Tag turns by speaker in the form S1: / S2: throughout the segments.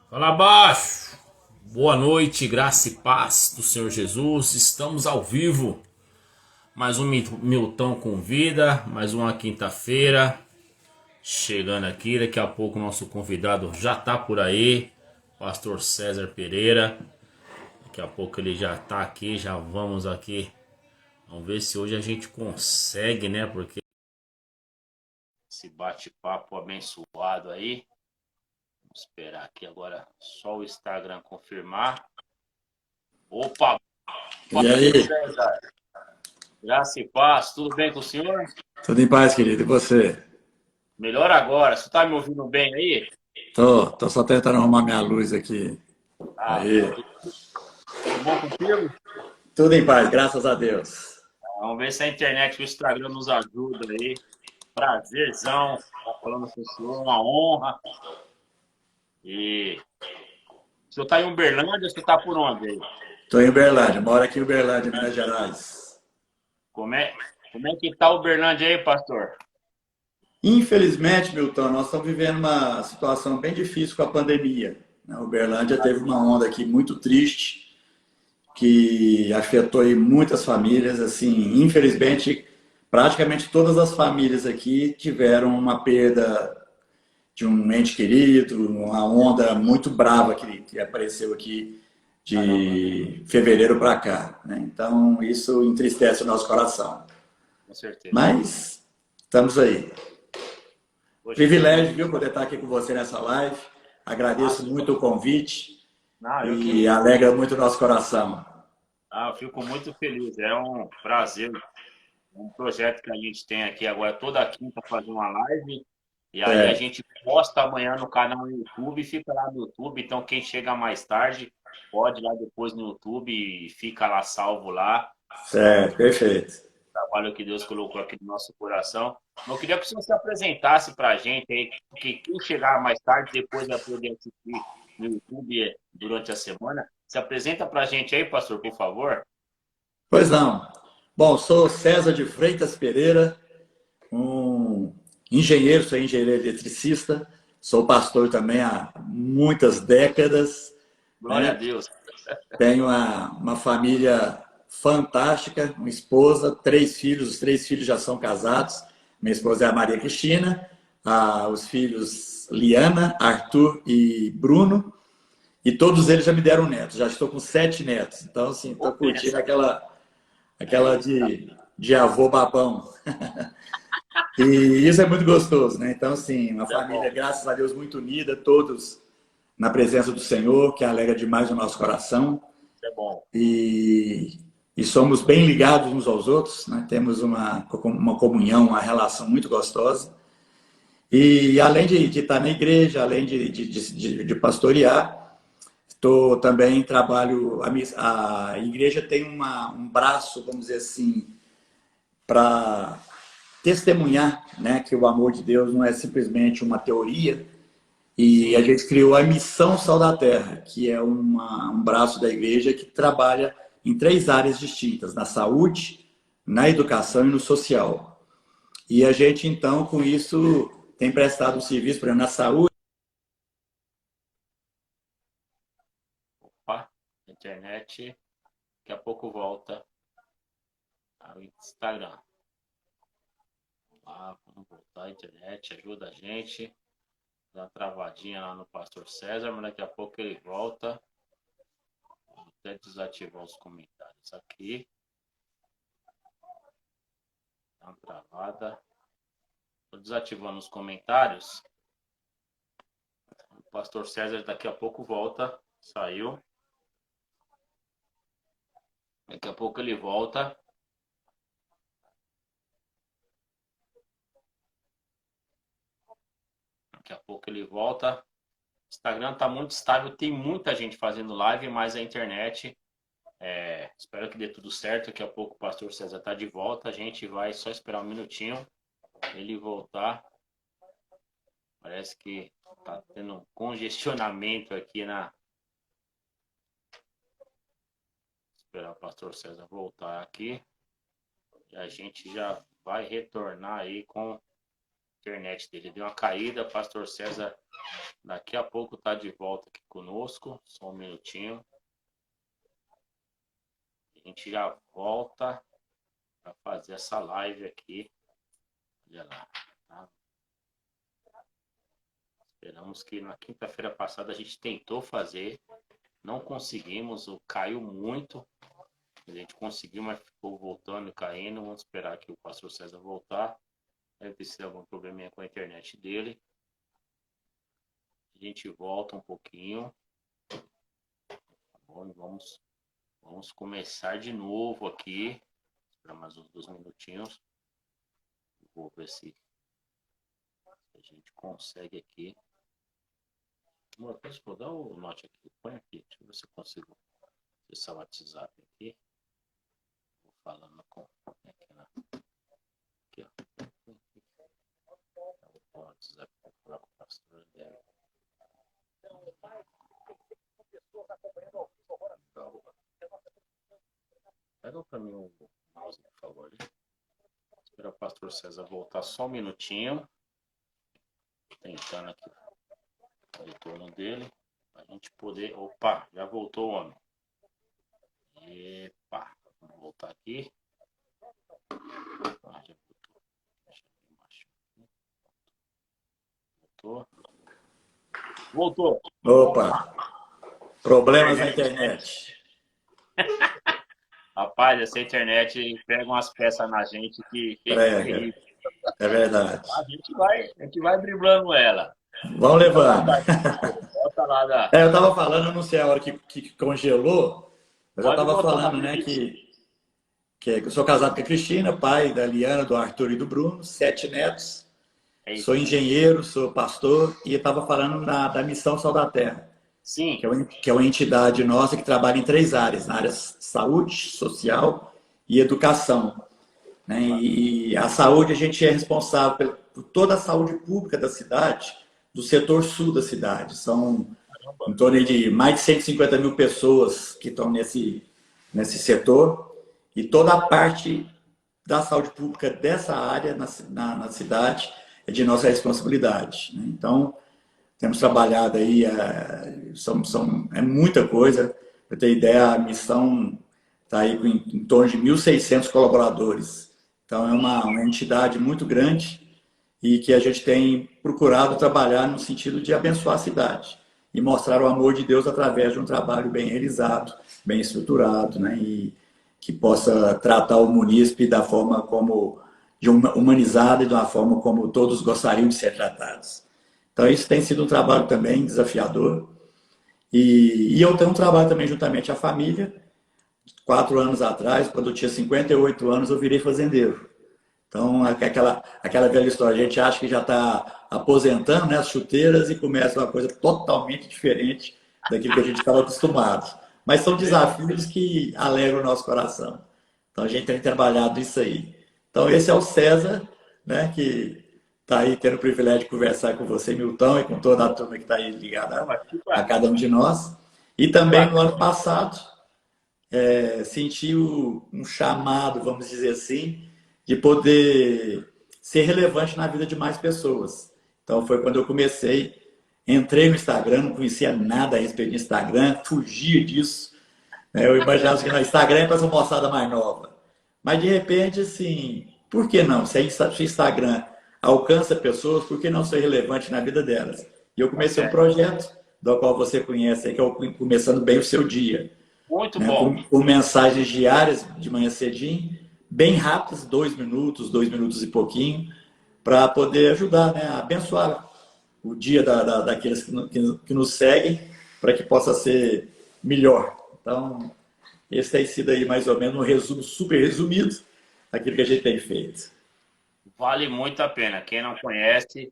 S1: Fala abaixo! Boa noite, graça e paz do Senhor Jesus. Estamos ao vivo. Mais um Milton Convida, mais uma quinta-feira. Chegando aqui, daqui a pouco o nosso convidado já tá por aí. Pastor César Pereira. Daqui a pouco ele já tá aqui, já vamos aqui. Vamos ver se hoje a gente consegue, né? Porque esse bate-papo abençoado aí. Vamos esperar aqui agora só o Instagram confirmar. Opa,
S2: E
S1: Pastor
S2: aí?
S1: César, graça e paz, tudo bem com o senhor?
S2: Tudo em paz, querido? E você?
S1: Melhor agora, você está me ouvindo bem aí?
S2: Tô só tentando arrumar minha luz aqui.
S1: Ah,
S2: Aí.
S1: tudo bom contigo?
S2: Tudo em paz, graças a Deus.
S1: Vamos ver se a internet e o Instagram nos ajuda aí. Prazerzão, tá falando com o senhor, uma honra. E o senhor está em Uberlândia, você está por onde aí?
S2: Tô em Uberlândia, moro aqui em Uberlândia, Minas Gerais.
S1: Como é que tá Uberlândia aí, pastor?
S2: Infelizmente, Milton, nós estamos vivendo uma situação bem difícil com a pandemia. A Uberlândia teve uma onda aqui muito triste que afetou aí muitas famílias. Assim, infelizmente, praticamente todas as famílias aqui tiveram uma perda de um ente querido, uma onda muito brava que apareceu aqui
S1: Caramba,
S2: de fevereiro para cá, né? Então isso entristece o nosso coração.
S1: com certeza.
S2: Mas estamos aí.
S1: Poxa, sinto
S2: Privilégio,
S1: muito.
S2: viu, poder estar aqui com você nessa live.
S1: Ah,
S2: Agradeço muito o convite
S1: não, eu
S2: e
S1: que.
S2: alegra muito o nosso coração.
S1: Eu fico muito feliz. É um prazer. Um projeto que a gente tem aqui agora, toda quinta fazer uma live, e aí a
S2: Certo,
S1: gente posta amanhã no canal no YouTube, fica lá no YouTube, então quem chega mais tarde pode ir lá depois no YouTube e fica lá salvo lá. É um
S2: certo, perfeito.
S1: trabalho que Deus colocou aqui no nosso coração. Eu queria que o senhor se apresentasse para a gente aí, porque quem chegar mais tarde depois vai poder assistir no YouTube durante a semana. Se apresenta para a gente aí, pastor, por favor.
S2: Pois não. Bom, sou César de Freitas Pereira, um engenheiro, sou engenheiro eletricista, sou pastor também há muitas décadas,
S1: Glória a
S2: né?
S1: Deus.
S2: Tenho uma família fantástica, uma esposa, três filhos, os três filhos já são casados. Minha esposa é a Maria Cristina, os filhos Liana, Arthur e Bruno, e todos eles já me deram netos, já estou com sete netos. Então, assim, estou
S1: Ô,
S2: curtindo
S1: benção.
S2: aquela
S1: Eita.
S2: de avô babão. E isso é muito gostoso, né? Então, assim, uma
S1: É
S2: família,
S1: bom,
S2: graças a Deus, muito unida, todos na presença do Senhor, que alegra demais o nosso coração.
S1: é bom.
S2: E, e somos bem ligados uns aos outros, né? Temos uma comunhão, uma relação muito gostosa. E além de estar na igreja, além de pastorear, também trabalho. A igreja tem um braço, vamos dizer assim, para testemunhar, né, que o amor de Deus não é simplesmente uma teoria. E a
S1: Sim,
S2: gente criou a Missão Sal da Terra, que é um braço da igreja que trabalha em três áreas distintas: na saúde, na educação e no social. E a gente, então, com isso, tem prestado um serviço, por exemplo, na saúde.
S1: opa, internet, daqui a pouco volta ao Instagram. Vamos voltar à internet, ajuda a gente. Dá uma travadinha lá no Pastor César, mas daqui a pouco ele volta. Vou até desativar os comentários aqui. Dá uma travada. Estou desativando os comentários. O Pastor César daqui a pouco volta. Saiu. Daqui a pouco ele volta. Daqui a pouco ele volta. O Instagram está muito estável, tem muita gente fazendo live, mas a internet, espero que dê tudo certo. Daqui a pouco o pastor César está de volta. A gente vai só esperar um minutinho ele voltar. Parece que está tendo um congestionamento aqui na. Esperar o pastor César voltar aqui. E a gente já vai retornar aí com internet dele deu uma caída. Pastor César daqui a pouco tá de volta aqui conosco. Só um minutinho. A gente já volta para fazer essa live aqui. Olha lá. Tá? Esperamos que na quinta-feira passada a gente tentou fazer. Não conseguimos, caiu muito. A gente conseguiu, mas ficou voltando e caindo. Vamos esperar que o pastor César voltar. Deve ter sido algum probleminha com a internet dele. A gente volta um pouquinho. Tá bom, vamos começar de novo aqui. Esperar mais uns 2 minutinhos. Vou ver se a gente consegue aqui. Amor, vou dar o note aqui. Põe aqui. Deixa eu ver se eu consigo acessar o WhatsApp aqui. Vou falando com... Aqui, né? Aqui, ó. O WhatsApp para falar com o pastor dela. Pega para mim o mouse, por favor. Espera o pastor César voltar só um minutinho. Tentando aqui o retorno dele. Para a gente poder... Opa, já voltou o homem. Epa, vamos voltar aqui. Ah, já voltou. Deixa eu embaixo. Voltou.
S2: Opa, problemas na internet.
S1: Rapaz, essa internet pega umas peças na gente que
S2: É verdade.
S1: a gente vai driblando ela.
S2: Vamos levando.
S1: Volta lá
S2: eu estava falando, eu não sei a hora que congelou, mas eu estava falando, né, que eu sou casado com a Cristina, pai da Liana, do Arthur e do Bruno, 7 netos. Sou engenheiro, sou pastor e estava falando da Missão Sal da Terra.
S1: Sim.
S2: Que é uma entidade nossa que trabalha em 3 áreas, na área saúde, social e educação. Né? E a saúde, a gente é responsável por toda a saúde pública da cidade, do setor sul da cidade. São em torno de mais de 150 mil pessoas que estão nesse setor e toda a parte da saúde pública dessa área na cidade é de nossa responsabilidade. Né? Então, temos trabalhado aí, é muita coisa. Para ter ideia, a missão está aí com em torno de 1.600 colaboradores. Então, é uma entidade muito grande e que a gente tem procurado trabalhar no sentido de abençoar a cidade e mostrar o amor de Deus através de um trabalho bem realizado, bem estruturado, né? E que possa tratar o munícipe da forma como humanizada e de uma forma como todos gostariam de ser tratados. Então, isso tem sido um trabalho também desafiador. E eu tenho um trabalho também juntamente à família. 4 anos atrás, quando eu tinha 58 anos, eu virei fazendeiro. Então, aquela velha história, a gente acha que já está aposentando, né, as chuteiras e começa uma coisa totalmente diferente daquilo que a gente estava acostumado. Mas são desafios que alegram o nosso coração. Então, a gente tem trabalhado isso aí. Então, esse é o César, né, que está aí tendo o privilégio de conversar com você, Milton, e com toda a turma que está aí ligada a cada um de nós. E também, no ano passado, senti um chamado, vamos dizer assim, de poder ser relevante na vida de mais pessoas. Então, foi quando eu comecei, entrei no Instagram, não conhecia nada a respeito do Instagram, fugia disso. Eu imaginava que no Instagram é para essa moçada mais nova. Mas, de repente, assim, por que não? Se o Instagram alcança pessoas, por que não ser relevante na vida delas? E eu comecei um projeto, do qual você conhece, que é o Começando Bem o Seu Dia.
S1: Muito bom.
S2: Com mensagens diárias, de manhã cedinho, bem rápidas, 2 minutos e pouquinho, para poder ajudar, né, a abençoar o dia daqueles que nos seguem, para que possa ser melhor. Então, esse tem sido aí mais ou menos um resumo super resumido daquilo que a gente tem feito.
S1: Vale muito a pena. Quem não conhece,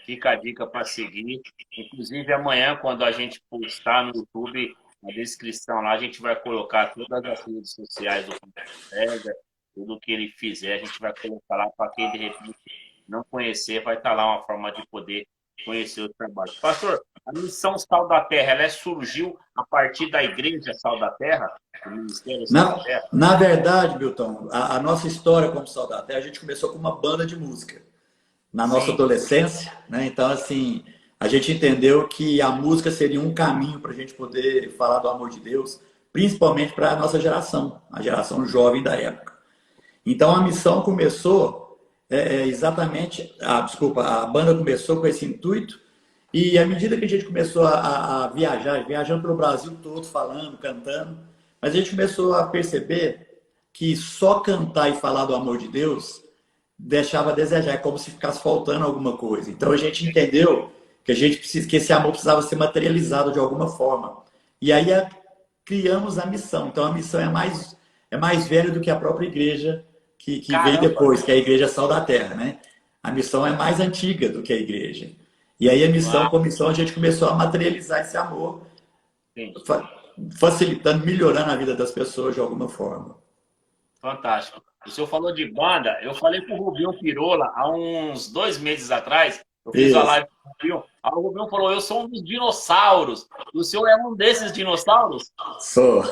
S1: fica a dica para seguir. Inclusive, amanhã, quando a gente postar no YouTube, na descrição lá, a gente vai colocar todas as redes sociais do César, tudo que ele fizer, a gente vai colocar lá para quem, de repente, não conhecer, vai estar lá uma forma de poder conhecer o trabalho. Pastor, a missão Sal da Terra, ela surgiu a partir da Igreja Sal da Terra? Do Ministério Sal da Terra?
S2: Na verdade, Milton, a nossa história como Sal da Terra, a gente começou com uma banda de música. na nossa
S1: Sim,
S2: adolescência, né? Então, assim, a gente entendeu que a música seria um caminho para a gente poder falar do amor de Deus, principalmente para a nossa geração, a geração jovem da época. Então, a missão começou exatamente, desculpa, a banda começou com esse intuito e à medida que a gente começou a viajar, viajando pelo Brasil todo, falando, cantando, mas a gente começou a perceber que só cantar e falar do amor de Deus deixava a desejar, é como se ficasse faltando alguma coisa. Então a gente entendeu que a gente precisa, que esse amor precisava ser materializado de alguma forma. E aí criamos a missão. Então a missão é mais velha do que a própria igreja que veio
S1: caramba.
S2: depois, que é a Igreja Sal da Terra, né? A missão é mais antiga do que a igreja. E aí a missão,
S1: Uau,
S2: com a missão, a gente começou a materializar esse amor,
S1: sim.
S2: facilitando, melhorando a vida das pessoas de alguma forma.
S1: Fantástico. O senhor falou de banda, eu falei com o Rubinho Pirola há uns 2 meses atrás, eu fiz uma
S2: Isso.
S1: live com o Rubinho, aí o Rubinho falou, eu sou um dos dinossauros, o senhor é um desses dinossauros?
S2: Sou.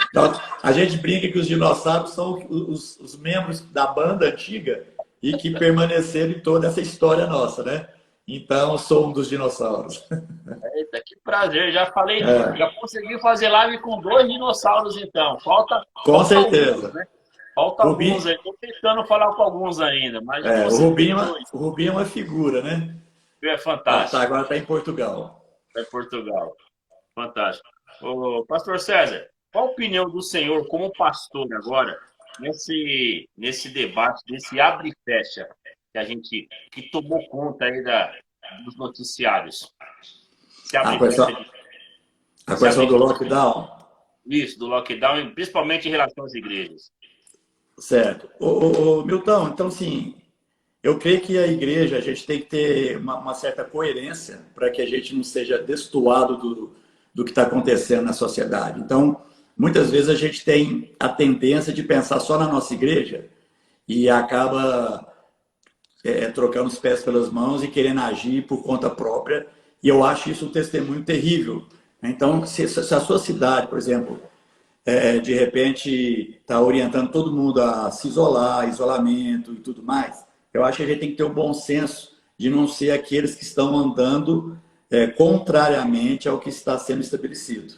S2: Então, a gente brinca que os dinossauros são os membros da banda antiga e que permaneceram em toda essa história nossa, né? Então, sou um dos dinossauros.
S1: Eita, que prazer, já falei,
S2: É,
S1: já consegui fazer live com 2 dinossauros então,
S2: com
S1: falta alguns,
S2: certeza.
S1: né? Falta alguns
S2: Rubinho,
S1: aí, estou tentando falar com alguns ainda, mas já
S2: o
S1: consegui
S2: Rubinho,
S1: dois,
S2: o Rubinho é uma figura, né?
S1: é fantástico,
S2: Agora está em Portugal.
S1: é Portugal. Fantástico. Ô, Pastor César, qual a opinião do senhor como pastor agora nesse debate, desse abre e fecha que tomou conta aí dos noticiários? Se
S2: A
S1: abre e
S2: questão,
S1: fecha de
S2: a
S1: se
S2: questão
S1: abre
S2: do
S1: e fecha
S2: lockdown,
S1: isso, do lockdown, e principalmente em relação às igrejas.
S2: certo. Milton, então, sim, eu creio que a igreja, a gente tem que ter uma certa coerência para que a gente não seja destoado do que está acontecendo na sociedade. Então, muitas vezes a gente tem a tendência de pensar só na nossa igreja e acaba trocando os pés pelas mãos e querendo agir por conta própria. E eu acho isso um testemunho terrível. Então, se a sua cidade, por exemplo, de repente está orientando todo mundo a se isolar, isolamento e tudo mais, eu acho que a gente tem que ter um bom senso de não ser aqueles que estão andando contrariamente ao que está sendo estabelecido.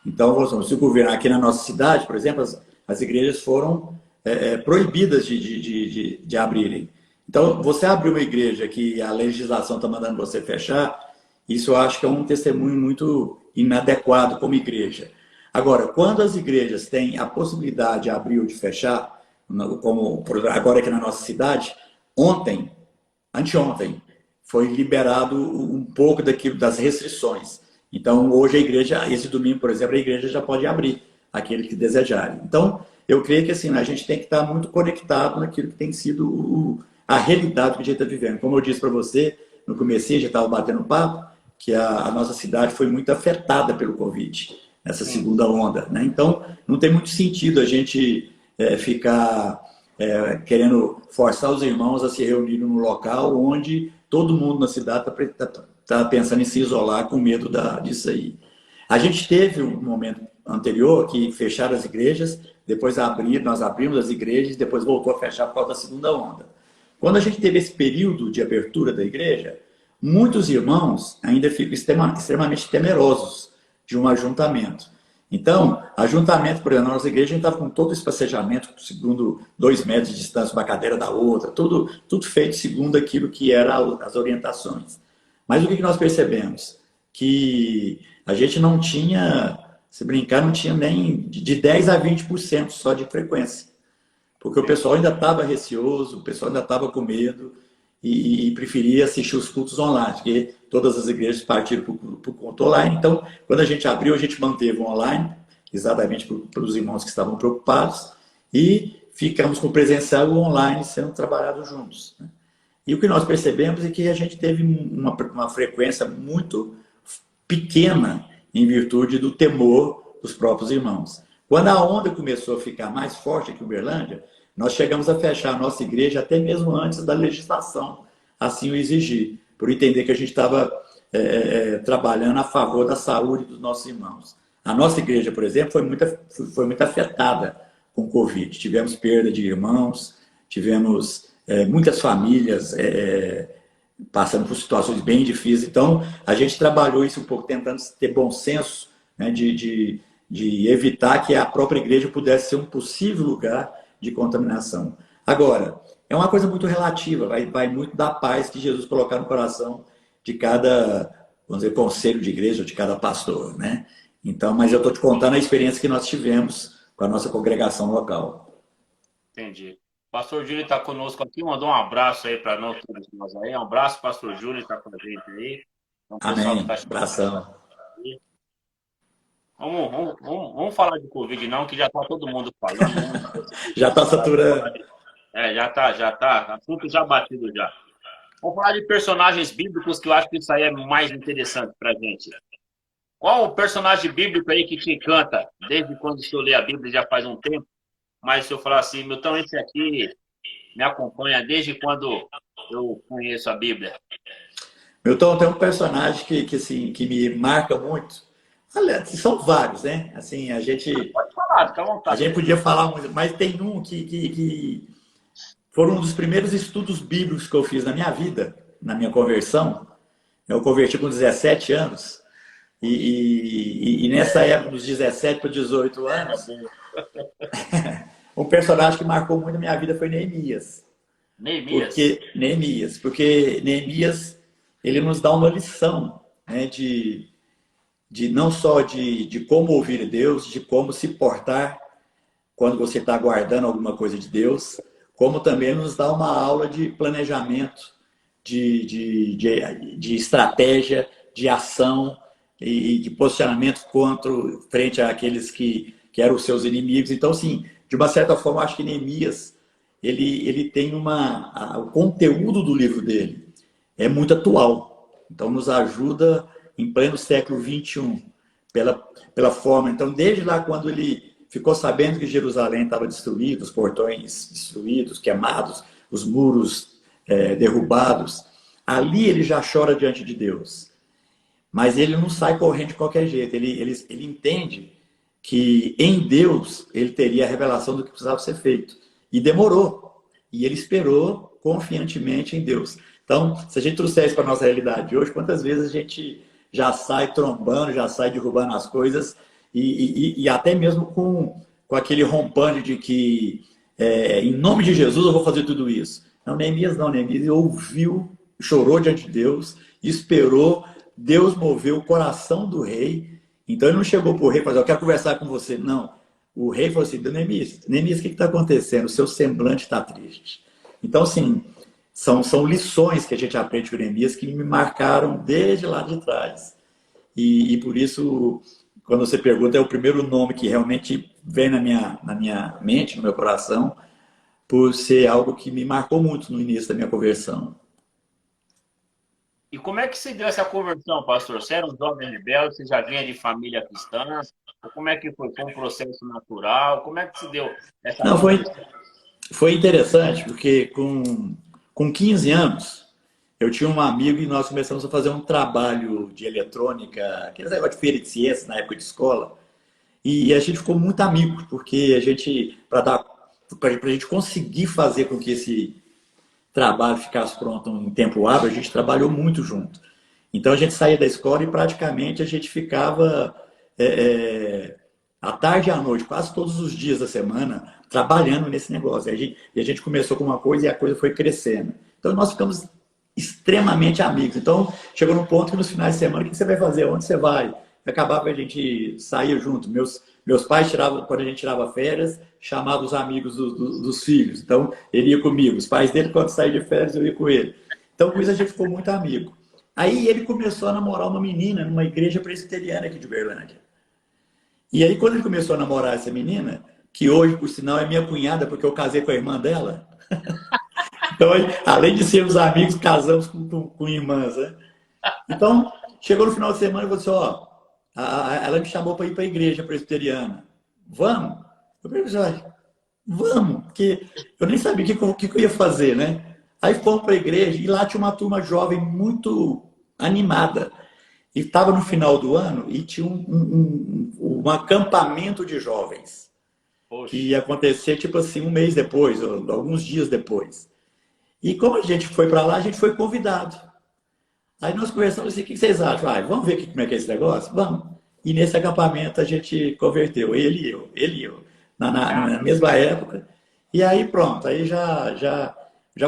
S2: Então, se o governo, aqui na nossa cidade, por exemplo, as igrejas foram proibidas de abrirem. Então, você abrir uma igreja que a legislação está mandando você fechar, isso eu acho que é um testemunho muito inadequado como igreja. Agora, quando as igrejas têm a possibilidade de abrir ou de fechar, como agora aqui na nossa cidade, ontem, anteontem, foi liberado um pouco daquilo, das restrições. Então, hoje a igreja, esse domingo, por exemplo, a igreja já pode abrir, aquele que desejarem. Então, eu creio que assim, a gente tem que estar muito conectado naquilo que tem sido a realidade que a gente está vivendo. Como eu disse para você, no começo a gente estava batendo papo, que a nossa cidade foi muito afetada pelo Covid, nessa
S1: Sim,
S2: segunda onda. Né? Então, não tem muito sentido a gente ficar querendo forçar os irmãos a se reunirem num local onde todo mundo na cidade está pensando em se isolar com medo disso aí. A gente teve um momento anterior que fecharam as igrejas, depois nós abrimos as igrejas, depois voltou a fechar por causa da segunda onda. Quando a gente teve esse período de abertura da igreja, muitos irmãos ainda ficam extremamente temerosos de um ajuntamento. Então, ajuntamento, por exemplo, na nossa igreja, a gente estava com todo o espacejamento, segundo 2 metros de distância uma cadeira da outra, tudo feito segundo aquilo que eram as orientações. Mas o que nós percebemos? Que a gente não tinha, se brincar, não tinha nem de 10 a 20% só de frequência. Porque o pessoal ainda estava receoso, o pessoal ainda estava com medo e preferia assistir os cultos online, porque todas as igrejas partiram para o culto online. Então, quando a gente abriu, a gente manteve o online, exatamente para os irmãos que estavam preocupados, e ficamos com o presencial e o online sendo trabalhados juntos. Né? E o que nós percebemos é que a gente teve uma frequência muito pequena em virtude do temor dos próprios irmãos. Quando a onda começou a ficar mais forte aqui em Uberlândia, nós chegamos a fechar a nossa igreja até mesmo antes da legislação assim o exigir, por entender que a gente estava trabalhando a favor da saúde dos nossos irmãos. A nossa igreja, por exemplo, foi muito afetada com o Covid. Tivemos perda de irmãos, tivemos muitas famílias passando por situações bem difíceis. Então, a gente trabalhou isso um pouco, tentando ter bom senso, né, de evitar que a própria igreja pudesse ser um possível lugar de contaminação. Agora, é uma coisa muito relativa, vai muito da paz que Jesus colocar no coração de cada, vamos dizer, conselho de igreja, ou de cada pastor, né? Então, mas eu estou te contando a experiência que nós tivemos com a nossa congregação local.
S1: Entendi. Pastor Júlio está conosco aqui, mandou um abraço aí para nós todos nós aí. Um abraço, Pastor Júlio, está com a gente aí. Então, o pessoal que
S2: Amém.
S1: está chegando
S2: Abração.
S1: aí. Vamos falar de Covid, não, que já está todo mundo falando.
S2: Já está saturando.
S1: Já tá. Assunto já batido já. Vamos falar de personagens bíblicos, que eu acho que isso aí é mais interessante para gente. Qual o personagem bíblico aí que te encanta? Desde quando o senhor lê a Bíblia já faz um tempo, mas se eu falar assim, Milton, esse aqui me acompanha desde quando eu conheço a Bíblia.
S2: Milton, tem um personagem assim, que me marca muito. Aliás, são vários, né? Assim,
S1: Pode falar, fica à
S2: a
S1: vontade.
S2: gente podia falar muito, mas tem um que foram um dos primeiros estudos bíblicos que eu fiz na minha vida, na minha conversão. Eu converti com 17 anos. E nessa época, dos 17 para 18 anos, um personagem que marcou muito a minha vida foi Neemias.
S1: Neemias.
S2: Porque Neemias, ele nos dá uma lição, né, de não só de como ouvir Deus, de como se portar quando você está aguardando alguma coisa de Deus, como também nos dá uma aula de planejamento, de estratégia, de ação e de posicionamento frente àqueles que eram os seus inimigos. Então, assim, de uma certa forma, acho que Neemias, ele tem o conteúdo do livro dele é muito atual. Então, nos ajuda em pleno século XXI, pela forma. Então, desde lá, quando ele ficou sabendo que Jerusalém estava destruída, os portões destruídos, queimados, os muros derrubados, ali ele já chora diante de Deus. Mas ele não sai correndo de qualquer jeito. Ele entende que em Deus ele teria a revelação do que precisava ser feito. E demorou. E ele esperou confiantemente em Deus. Então, se a gente trouxer isso para a nossa realidade de hoje, quantas vezes a gente já sai trombando, já sai derrubando as coisas, e até mesmo com aquele rompante de que, em nome de Jesus, eu vou fazer tudo isso. Não, Neemias ouviu, chorou diante de Deus, esperou, Deus moveu o coração do rei. Então ele não chegou para o rei e falou, eu quero conversar com você. Não, o rei falou assim, Neemias, o que está acontecendo? O seu semblante está triste. Então, assim, são lições que a gente aprende com Neemias que me marcaram desde lá de trás. E por isso, quando você pergunta, é o primeiro nome que realmente vem na minha mente, no meu coração, por ser algo que me marcou muito no início da minha conversão.
S1: E como é que se deu essa conversão, pastor? Você era um jovem rebelde, você já vinha de família cristã? Como é que foi? Foi um processo natural? Como é que se deu essa
S2: Não,
S1: conversão?
S2: foi interessante, porque com 15 anos, eu tinha um amigo e nós começamos a fazer um trabalho de eletrônica, aqueles negócios de feira de ciências na época de escola, e a gente ficou muito amigo, porque para a gente conseguir fazer com que esse trabalho ficasse pronto em tempo hábil, a gente trabalhou muito junto. Então a gente saía da escola e praticamente a gente ficava à tarde e à noite, quase todos os dias da semana, trabalhando nesse negócio. E a gente começou com uma coisa e a coisa foi crescendo. Então nós ficamos extremamente amigos. Então chegou num ponto que nos finais de semana, o que você vai fazer? Onde você vai? Acabava a gente sair junto. Meus pais tiravam, quando a gente tirava férias, chamavam os amigos dos filhos. Então, ele ia comigo. Os pais dele, quando saíam de férias, eu ia com ele. Então, com isso, a gente ficou muito amigo. Aí, ele começou a namorar uma menina numa igreja presbiteriana aqui de Uberlândia. E aí, quando ele começou a namorar essa menina, que hoje, por sinal, é minha cunhada, porque eu casei com a irmã dela. Então, além de sermos amigos, casamos com irmãs, né? Então, chegou no final de semana e falou assim, ó, ela me chamou para ir para a igreja presbiteriana. Vamos? Eu falei, vamos, porque eu nem sabia o que eu ia fazer, né? Aí fomos para a igreja e lá tinha uma turma jovem muito animada. E estava no final do ano e tinha um acampamento de jovens. Poxa. Que ia acontecer, tipo assim, um mês depois, ou alguns dias depois. E como a gente foi para lá, a gente foi convidado. Aí nós conversamos assim, o que vocês acham? Ah, vamos ver como é que é esse negócio? Vamos. E nesse acampamento a gente converteu, ele e eu, na mesma época. E aí pronto, aí já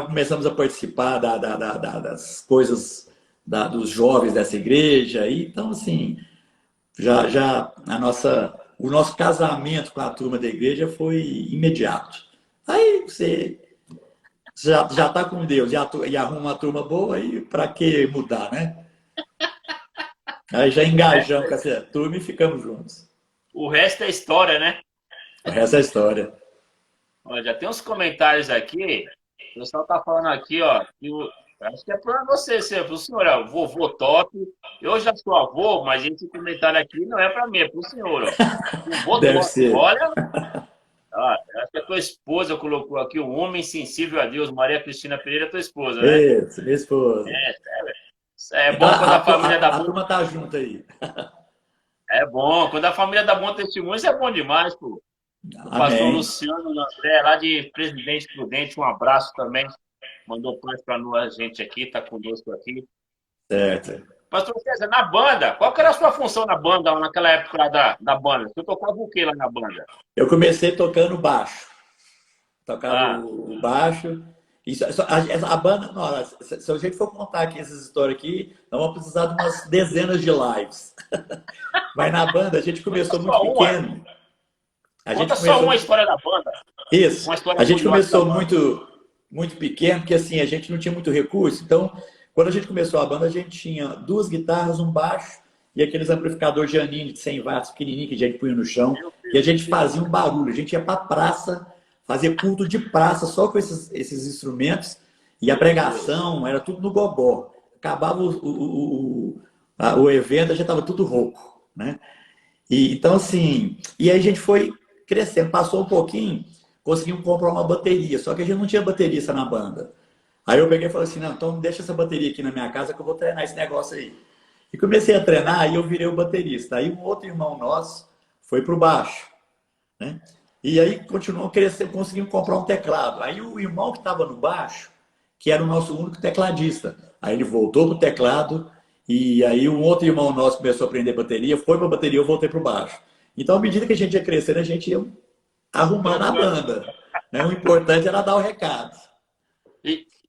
S2: começamos a participar das coisas dos jovens dessa igreja. E, então, assim, o nosso casamento com a turma da igreja foi imediato. Aí você já está com Deus e arruma uma turma boa, aí para que mudar, né? Aí já engajamos com essa turma e ficamos juntos.
S1: O resto é história, né?
S2: O resto é história.
S1: Ó, já tem uns comentários aqui. O pessoal tá falando aqui, ó, acho que é para você, pro senhor, ó, vovô top. Eu já sou avô, mas esse comentário aqui não é para mim, é pro senhor, ó. Vovô
S2: Deve
S1: top.
S2: ser.
S1: Olha, acho que a tua esposa colocou aqui o homem sensível a Deus, Maria Cristina Pereira, tua esposa, né?
S2: Isso, minha esposa.
S1: É bom quando a família dá
S2: A
S1: bom.
S2: turma tá junto aí.
S1: É bom, quando a família dá bom testemunho, isso é bom demais, pô. O pastor
S2: Amém.
S1: Luciano André, lá de Presidente Prudente, um abraço também. Mandou paz para nós, gente aqui, tá conosco aqui.
S2: Certo.
S1: Pastor César, na banda, qual que era a sua função na banda, naquela época lá da banda? Você tocava o que lá na banda?
S2: Eu comecei tocando baixo. Tocava
S1: Ah,
S2: o baixo. A banda, não, se a gente for contar aqui essas histórias aqui, nós vamos precisar de umas dezenas de lives. Mas na banda a gente
S1: conta
S2: começou muito
S1: só uma.
S2: pequeno. A gente
S1: Conta só uma
S2: começou.
S1: história da banda.
S2: Isso.
S1: Uma história
S2: A gente
S1: curiosa da
S2: começou
S1: banda.
S2: muito pequeno, porque assim, a gente não tinha muito recurso. Então, quando a gente começou a banda, a gente tinha 2 guitarras, um baixo e aqueles amplificadores Janine de 100 watts pequenininho que a gente punha no chão.
S1: Meu
S2: E a
S1: Deus,
S2: gente
S1: meu
S2: fazia
S1: Deus.
S2: um barulho. A gente ia para a praça, fazer culto de praça só com esses instrumentos. E a
S1: Meu Deus.
S2: pregação era tudo no gogó. Acabava o evento, a gente estava tudo rouco, né? E, então, assim, e aí a gente foi crescendo, passou um pouquinho, conseguimos comprar uma bateria, só que a gente não tinha baterista na banda. Aí eu peguei e falei assim, não, então deixa essa bateria aqui na minha casa que eu vou treinar esse negócio aí. E comecei a treinar e eu virei o baterista. Aí um outro irmão nosso foi pro baixo, né? E aí continuou crescendo, conseguimos comprar um teclado. Aí o irmão que estava no baixo, que era o nosso único tecladista, aí ele voltou pro teclado e aí um outro irmão nosso começou a aprender bateria, foi para a bateria, eu voltei pro baixo. Então, à medida que a gente ia crescendo, a gente ia arrumando a
S1: Trocando.
S2: banda, né? O importante era dar o recado.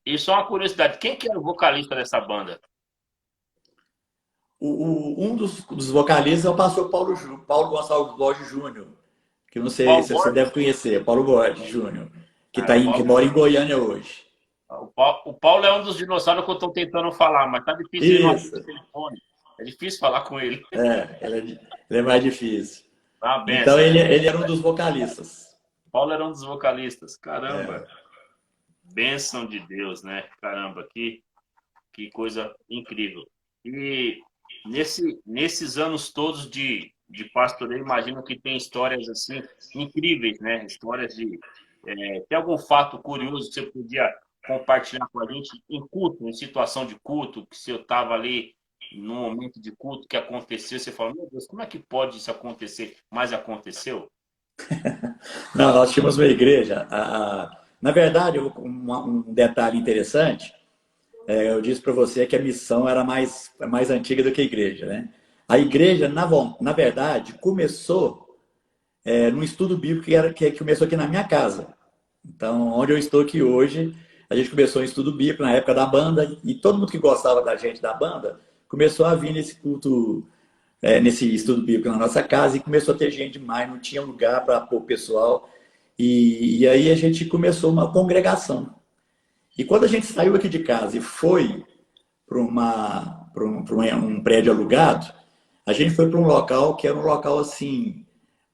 S1: E só uma curiosidade, quem que era o vocalista dessa banda?
S2: Um dos vocalistas é o pastor Paulo Gonçalves Borges Júnior, que eu não sei
S1: Paulo
S2: se você
S1: Borges?
S2: deve conhecer, Paulo Borges Júnior,
S1: Ah,
S2: que
S1: Paulo
S2: mora em
S1: Borges.
S2: Goiânia hoje.
S1: O Paulo é um dos dinossauros que eu estou tentando falar, mas tá difícil, ele não atende o
S2: Isso,
S1: telefone. É difícil falar com ele.
S2: ele é mais difícil.
S1: Tá uma
S2: Então
S1: benção.
S2: ele era um dos vocalistas.
S1: Paulo era um dos vocalistas. Caramba,
S2: É.
S1: bênção de Deus, né? Caramba, que coisa incrível. E nesses anos todos de pastoreio, imagino que tem histórias assim incríveis, né? Histórias tem algum fato curioso que você podia compartilhar com a gente em culto, em situação de culto, que você estava ali num momento de culto que aconteceu, você fala, meu Deus, como é que pode isso acontecer? Mas aconteceu?
S2: Não, nós tínhamos uma igreja. Na verdade, um detalhe interessante, eu disse para você que a missão era mais antiga do que a igreja, né? A igreja, na verdade, começou num estudo bíblico que começou aqui na minha casa. Então, onde eu estou aqui hoje, a gente começou um estudo bíblico na época da banda, e todo mundo que gostava da gente da banda começou a vir nesse culto, nesse estudo bíblico na nossa casa, e começou a ter gente demais, não tinha lugar para pôr o pessoal. E aí a gente começou uma congregação. E quando a gente saiu aqui de casa e foi para um prédio alugado, a gente foi para um local que era um local assim,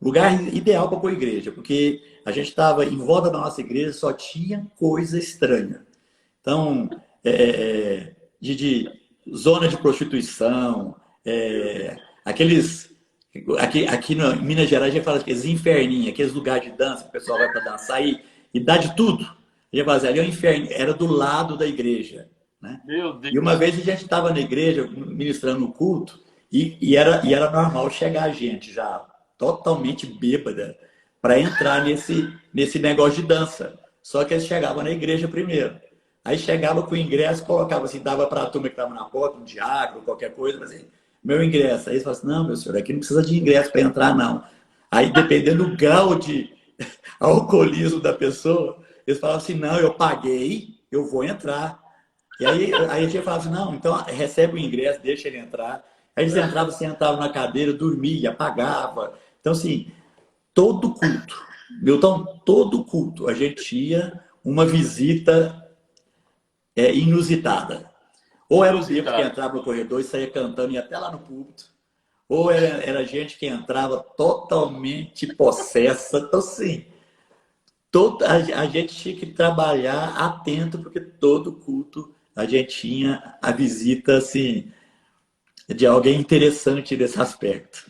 S2: lugar ideal para pôr igreja, porque a gente estava em volta da nossa igreja, só tinha coisa estranha. Então, de zona de prostituição, aqueles. Aqui em Minas Gerais a gente fala aqueles inferninhos, aqueles lugares de dança que o pessoal vai para dançar e dá de tudo. A gente fala assim, ali é o inferno, era do lado da igreja. Né?
S1: Meu
S2: E uma
S1: Deus.
S2: vez a gente estava na igreja ministrando o culto e era normal chegar gente já totalmente bêbada para entrar nesse negócio de dança. Só que eles chegavam na igreja primeiro. Aí chegava com o ingresso, colocava assim, dava para a turma que estava na porta, um diácono, qualquer coisa, mas assim, meu ingresso. Aí eles falavam assim, não, meu senhor, aqui não precisa de ingresso para entrar, não. Aí, dependendo do grau de alcoolismo da pessoa, eles falavam assim, não, eu paguei, eu vou entrar. E aí a gente falava assim, não, então recebe o ingresso, deixa ele entrar. Aí eles entravam, sentavam na cadeira, dormia, pagava. Então, assim, todo culto, Milton, todo culto, a gente ia uma visita inusitada. Ou era o bêbado que
S1: Inusitado.
S2: entrava no corredor e saía cantando e ia até lá no púlpito, ou era gente que entrava totalmente possessa. Então, assim, a gente tinha que trabalhar atento, porque todo culto a gente tinha a visita, assim, de alguém interessante nesse aspecto.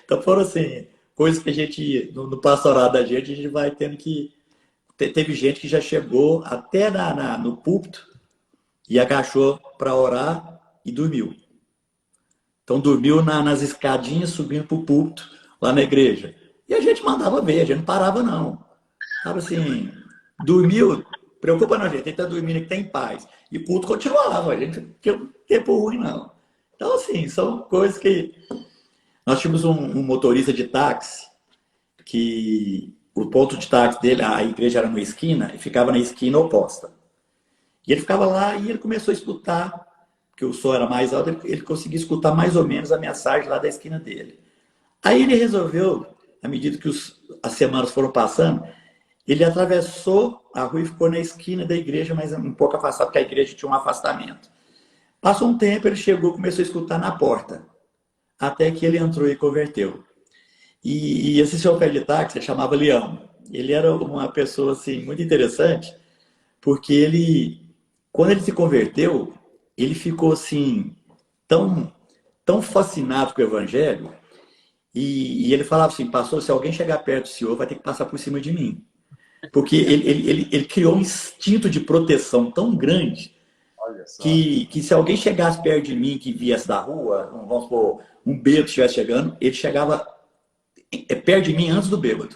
S2: Então foram, assim, coisas que a gente, no pastorado da gente, a gente vai tendo que... Teve gente que já chegou até no púlpito e agachou para orar e dormiu. Então dormiu nas escadinhas subindo para o púlpito lá na igreja. E a gente mandava ver, a gente não parava não. Sabe assim, dormiu, preocupa não, gente, ele está dormindo que tem paz. E o culto continuava, a gente não tinha tempo ruim não. Então assim, são coisas que... Nós tínhamos um motorista de táxi que o ponto de táxi dele, a igreja era numa esquina e ficava na esquina oposta. E ele ficava lá e ele começou a escutar, porque o som era mais alto, ele conseguia escutar mais ou menos a mensagem lá da esquina dele. Aí ele resolveu, à medida que as semanas foram passando, ele atravessou a rua e ficou na esquina da igreja, mas um pouco afastado, porque a igreja tinha um afastamento. Passou um tempo, ele chegou, começou a escutar na porta, até que ele entrou e converteu. E esse chofer de táxi ele chamava Leão. Ele era uma pessoa assim muito interessante, porque quando ele se converteu, ele ficou assim tão fascinado com o evangelho, e ele falava assim, pastor, se alguém chegar perto do senhor, vai ter que passar por cima de mim. Porque ele criou um instinto de proteção tão grande
S1: Olha só.
S2: que se alguém chegasse perto de mim, que viesse da rua, vamos supor, um bêbado estivesse chegando, ele chegava perto de mim antes do bêbado.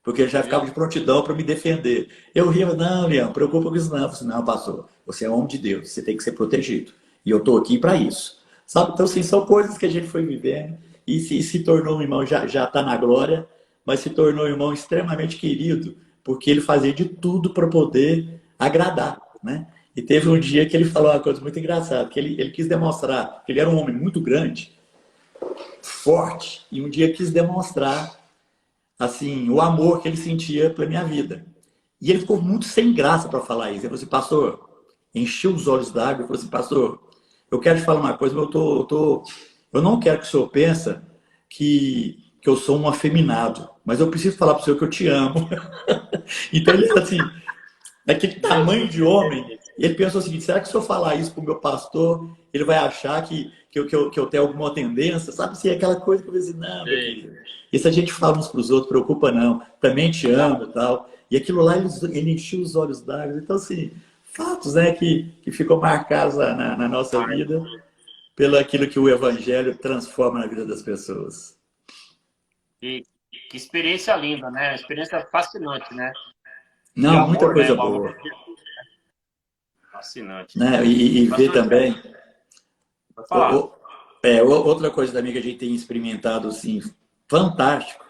S2: Porque ele já ficava de prontidão para me defender. Eu ria, não, Leão, preocupa com isso não. Eu falei assim, não, pastor, você é homem de Deus, você tem que ser protegido. E eu estou aqui para isso. Sabe? Então, assim, são coisas que a gente foi vivendo e se tornou um irmão, já está na glória, mas se tornou um irmão extremamente querido, porque ele fazia de tudo para poder agradar, né? E teve um dia que ele falou uma coisa muito engraçada, que ele quis demonstrar que ele era um homem muito grande, forte, e um dia quis demonstrar assim, o amor que ele sentia pela minha vida. E ele ficou muito sem graça para falar isso. Ele falou assim, pastor, encheu os olhos d'água e falou assim, pastor, eu quero te falar uma coisa, mas eu não quero que o senhor pense que eu sou um afeminado, mas eu preciso falar para o senhor que eu te amo. Então ele assim, daquele tamanho de homem, ele pensou o seguinte, será que se eu falar isso para o meu pastor, ele vai achar que eu tenho alguma tendência? Sabe assim, aquela coisa que eu disse, não, meu querido. E se a gente fala uns para os outros, preocupa não, também te amo e tal. E aquilo lá, ele encheu os olhos d'água. Então, assim, fatos, né, que ficam marcados na nossa vida pelo aquilo que o Evangelho transforma na vida das pessoas.
S1: E que experiência linda, né? Experiência fascinante, né? De
S2: Não, muita
S1: amor, né?
S2: coisa
S1: O amor
S2: boa.
S1: de Jesus. Fascinante.
S2: Né? E ver
S1: Pastor José,
S2: também
S1: vai falar.
S2: outra coisa também que a gente tem experimentado, assim, fantástico.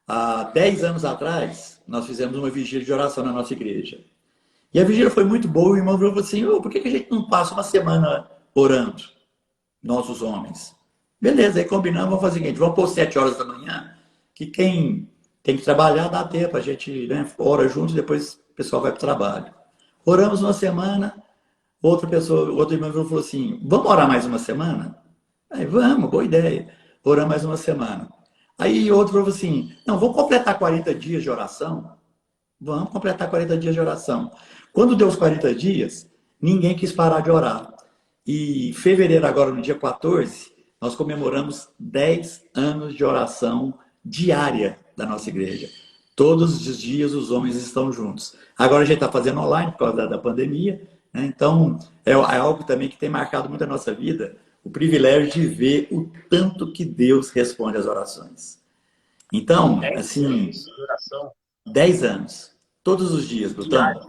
S2: Há 10 anos atrás, nós fizemos uma vigília de oração na nossa igreja. E a vigília foi muito boa, o irmão falou assim, por que a gente não passa uma semana orando, nós os homens? Beleza, aí combinamos, vamos fazer o seguinte, vamos pôr 7 horas da manhã, que quem tem que trabalhar dá tempo, a gente, né, ora juntos, depois o pessoal vai para o trabalho. Oramos uma semana, outro irmão falou assim, vamos orar mais uma semana? Aí, vamos, boa ideia. Orar mais uma semana. Aí outro falou assim, não, vamos completar 40 dias de oração? Vamos completar 40 dias de oração. Quando deu os 40 dias, ninguém quis parar de orar. E em fevereiro, agora no dia 14, nós comemoramos 10 anos de oração diária da nossa igreja. Todos os dias os homens estão juntos. Agora a gente está fazendo online por causa da pandemia, né? Então é algo também que tem marcado muito a nossa vida, o privilégio de ver o tanto que Deus responde às orações. Então,
S1: 10
S2: assim,
S1: anos de oração
S2: 10 anos, todos os dias, Brutão,
S1: diária.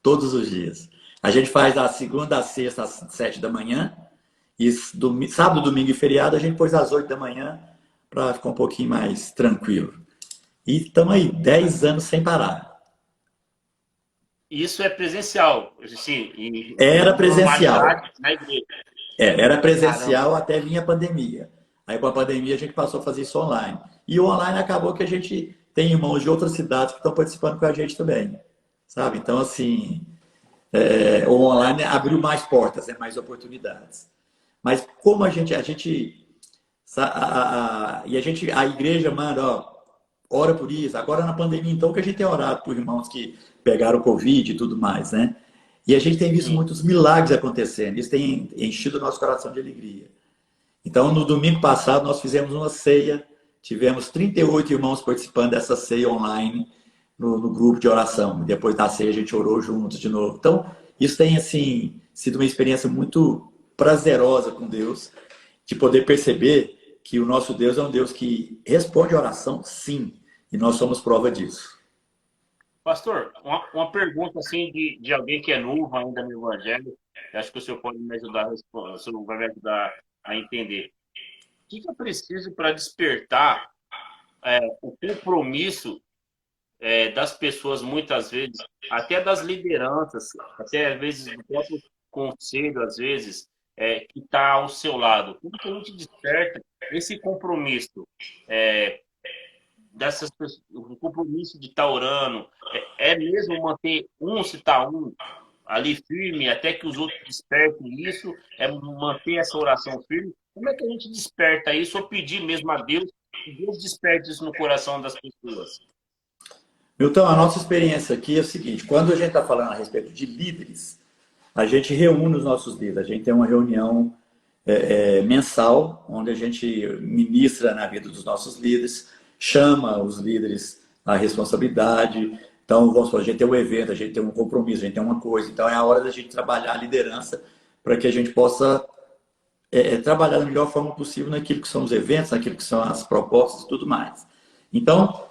S2: todos os dias. A gente faz a segunda a sexta às 7 da manhã. E sábado, domingo e feriado a gente pôs às 8 da manhã para ficar um pouquinho mais tranquilo. E estamos aí, 10 anos sem parar.
S1: Isso é presencial, assim,
S2: Era presencial.
S1: normalidade na igreja.
S2: Era
S1: Caramba.
S2: presencial até vir a pandemia. Aí com a pandemia a gente passou a fazer isso online. E o online acabou que a gente tem irmãos de outras cidades que estão participando com a gente também. Sabe? Então, assim, o online abriu mais portas, mais oportunidades. Mas como a igreja manda, ó, ora por isso. Agora na pandemia, então, que a gente tem orado por irmãos que pegaram Covid e tudo mais, né? E a gente tem visto
S1: Sim.
S2: muitos milagres acontecendo. Isso tem enchido o nosso coração de alegria. Então, no domingo passado, nós fizemos uma ceia. Tivemos 38 irmãos participando dessa ceia online no grupo de oração. Depois da ceia, a gente orou juntos de novo. Então, isso tem, assim, sido uma experiência muito prazerosa com Deus, de poder perceber que o nosso Deus é um Deus que responde a oração, sim. E nós somos prova disso.
S1: Pastor, uma pergunta assim de alguém que é novo ainda no Evangelho, eu acho que o senhor pode me ajudar a responder, o senhor vai me ajudar a entender. O que é preciso para despertar o compromisso das pessoas, muitas vezes, até das lideranças, até às vezes do próprio conselho, às vezes, que está ao seu lado? Como que a gente desperta esse compromisso dessas pessoas, o compromisso de estar orando? É mesmo manter se está ali firme, até que os outros despertem isso, é manter essa oração firme? Como é que a gente desperta isso ou pedir mesmo a Deus que Deus desperte isso no coração das pessoas?
S2: Milton, a nossa experiência aqui é o seguinte: quando a gente está falando a respeito de líderes, a gente reúne os nossos líderes. A gente tem uma reunião mensal, onde a gente ministra na vida dos nossos líderes, chama os líderes à responsabilidade. Então, vamos supor, a gente tem um evento, a gente tem um compromisso, a gente tem uma coisa. Então, é a hora da gente trabalhar a liderança para que a gente possa trabalhar da melhor forma possível naquilo que são os eventos, naquilo que são as propostas e tudo mais. Então,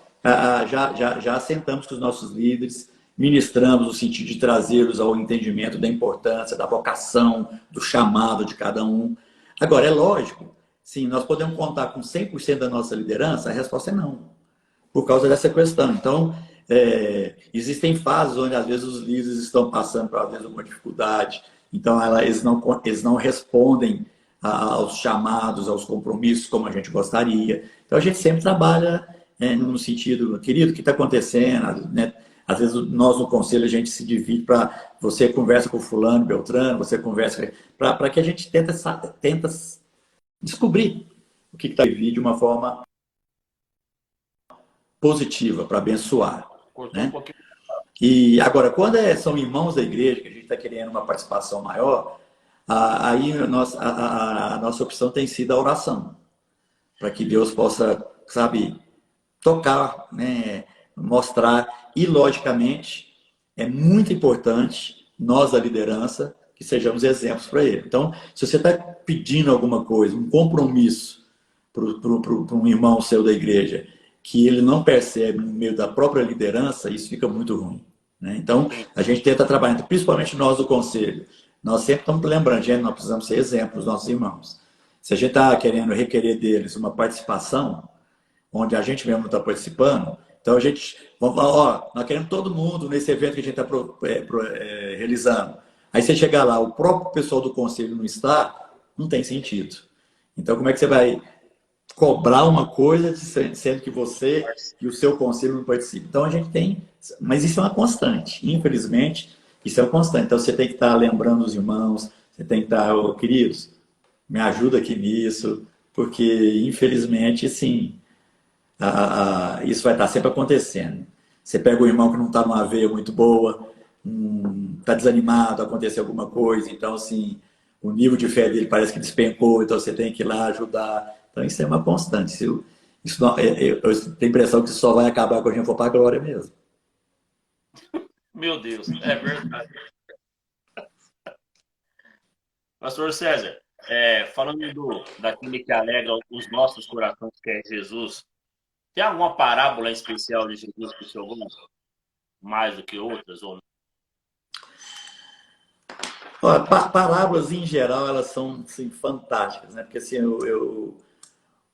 S2: já sentamos com os nossos líderes, ministramos no sentido de trazê-los ao entendimento da importância, da vocação, do chamado de cada um. Agora, é lógico, sim, nós podemos contar com 100% da nossa liderança? A resposta é não, por causa dessa questão. Então, existem fases onde, às vezes, os líderes estão passando por, às vezes, uma dificuldade, então eles não respondem aos chamados, aos compromissos como a gente gostaria. Então, a gente sempre trabalha no sentido, querido, o que está acontecendo? Né? Às vezes, nós no conselho, a gente se divide para você conversa com fulano, Beltrano, você conversa para que a gente tenta descobrir o que está em de uma forma positiva, para abençoar.
S1: Cortou um
S2: Né?
S1: pouquinho.
S2: E agora, quando são irmãos da igreja, que a gente está querendo uma participação maior, aí a nossa opção tem sido a oração, para que Deus possa, sabe, tocar, né, mostrar. E, logicamente, é muito importante nós, da liderança, que sejamos exemplos para ele. Então, se você está pedindo alguma coisa, um compromisso para um irmão seu da igreja, que ele não percebe no meio da própria liderança, isso fica muito ruim. Né? Então,
S1: Sim.
S2: a gente tenta trabalhar, principalmente nós do conselho. Nós sempre estamos lembrando, gente, nós precisamos ser exemplos dos nossos irmãos. Se a gente está querendo requerer deles uma participação, onde a gente mesmo não está participando, então a gente, vamos falar, ó, nós queremos todo mundo nesse evento que a gente está realizando. Aí você chegar lá, o próprio pessoal do conselho não está, não tem sentido. Então, como é que você vai cobrar uma coisa sendo que você e o seu conselho não participam? Então, a gente tem, mas isso é uma constante, infelizmente, isso é uma constante. Então, você tem que estar lembrando os irmãos, você tem que estar, oh, queridos, me ajuda aqui nisso, porque, infelizmente, sim, isso vai estar sempre acontecendo. Você pega o irmão que não está numa veia muito boa, está desanimado, aconteceu alguma coisa, então, assim, o nível de fé dele parece que despencou, então você tem que ir lá ajudar. Então, isso é uma constante. Isso não, eu tenho a impressão que isso só vai acabar quando a gente for para a glória mesmo.
S1: Meu Deus, é verdade. Pastor César, falando daquele que alegra os nossos corações, que é Jesus, tem alguma parábola em especial de Jesus que o senhor gosta? Mais do que outras? Ou não?
S2: Olha, parábolas em geral elas são assim, fantásticas, né? Porque assim,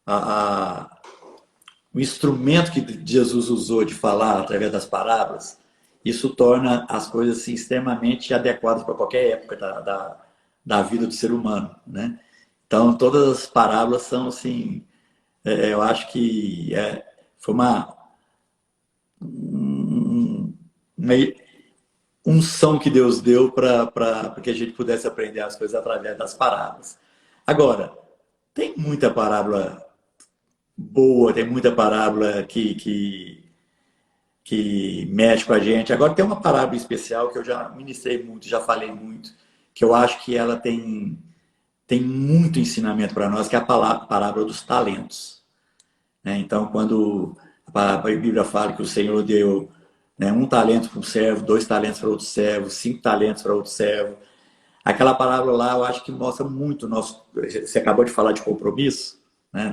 S2: a, a- o instrumento que Jesus usou de falar através das parábolas, isso torna as coisas assim, extremamente adequadas para qualquer época da vida do ser humano, né? Então, todas as parábolas são assim, eu acho que foi uma unção que Deus deu para que a gente pudesse aprender as coisas através das parábolas. Agora, tem muita parábola boa, tem muita parábola que mexe com a gente. Agora, tem uma parábola especial que eu já ministrei muito, já falei muito, que eu acho que ela tem muito ensinamento para nós, que é a parábola dos talentos. Né? Então, quando a Bíblia fala que o Senhor deu, né, um talento para um servo, dois talentos para outro servo, cinco talentos para outro servo, aquela parábola lá eu acho que mostra muito o nosso. Você acabou de falar de compromisso, né,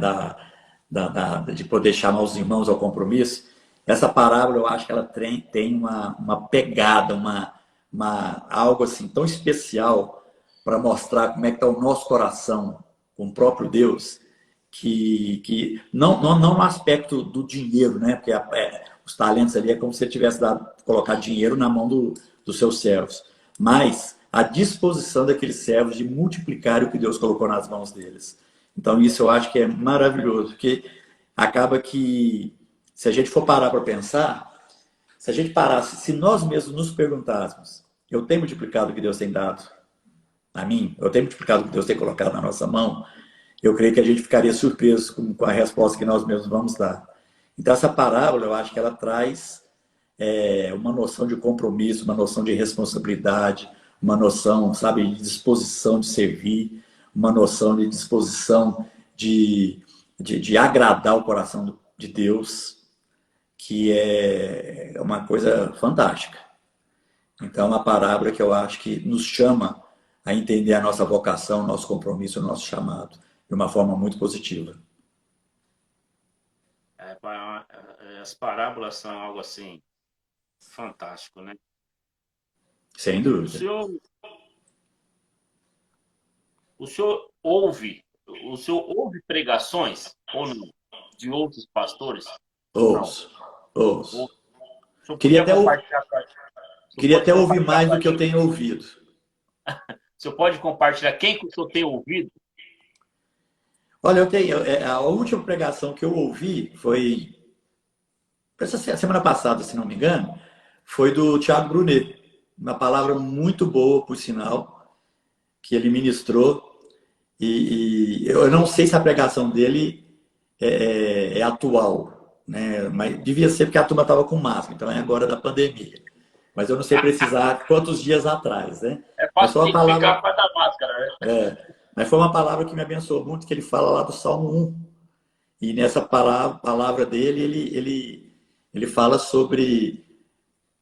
S2: de poder chamar os irmãos ao compromisso. Essa parábola eu acho que ela tem uma pegada, algo assim tão especial para mostrar como é que está o nosso coração com o próprio Deus, que não no aspecto do dinheiro, né? Porque os talentos ali é como se você tivesse colocado dinheiro na mão dos seus servos, mas a disposição daqueles servos de multiplicar o que Deus colocou nas mãos deles. Então isso eu acho que é maravilhoso, porque acaba que se a gente for parar para pensar, se a gente parasse, se nós mesmos nos perguntássemos, eu tenho multiplicado o que Deus tem dado a mim, eu tenho multiplicado o que Deus tem colocado na nossa mão, eu creio que a gente ficaria surpreso com a resposta que nós mesmos vamos dar. Então, essa parábola, eu acho que ela traz uma noção de compromisso, uma noção de responsabilidade, uma noção, sabe, de disposição de servir, uma noção de disposição de agradar o coração de Deus, que é uma coisa fantástica. Então, é uma parábola que eu acho que nos chama a entender a nossa vocação, nosso compromisso, o nosso chamado, de uma forma muito positiva.
S1: As parábolas são algo assim fantástico, né?
S2: Sem
S1: O
S2: dúvida.
S1: senhor, o senhor ouve, o senhor ouve pregações ou não de outros pastores ou não?
S2: Ouço, ouço.
S1: Ou, o senhor
S2: Queria
S1: podia
S2: até,
S1: compartilhar, o senhor
S2: queria
S1: pode
S2: até ouvir
S1: compartilhar
S2: mais
S1: com
S2: do
S1: a
S2: que eu
S1: gente?
S2: tenho ouvido.
S1: O senhor pode compartilhar quem que o senhor tem ouvido?
S2: Olha, eu tenho, a última pregação que eu ouvi foi essa semana passada, se não me engano, foi do Tiago Brunet. Uma palavra muito boa, por sinal, que ele ministrou. E eu não sei se a pregação dele é atual, né? Mas devia ser porque a turma estava com máscara, então é agora da pandemia. Mas eu não sei precisar quantos dias atrás, né?
S1: É
S2: Mas
S1: fácil
S2: foi uma
S1: identificar
S2: palavra,
S1: com a da máscara, né?
S2: mas foi uma palavra que me abençoou muito, que ele fala lá do Salmo 1. E nessa palavra dele, ele fala sobre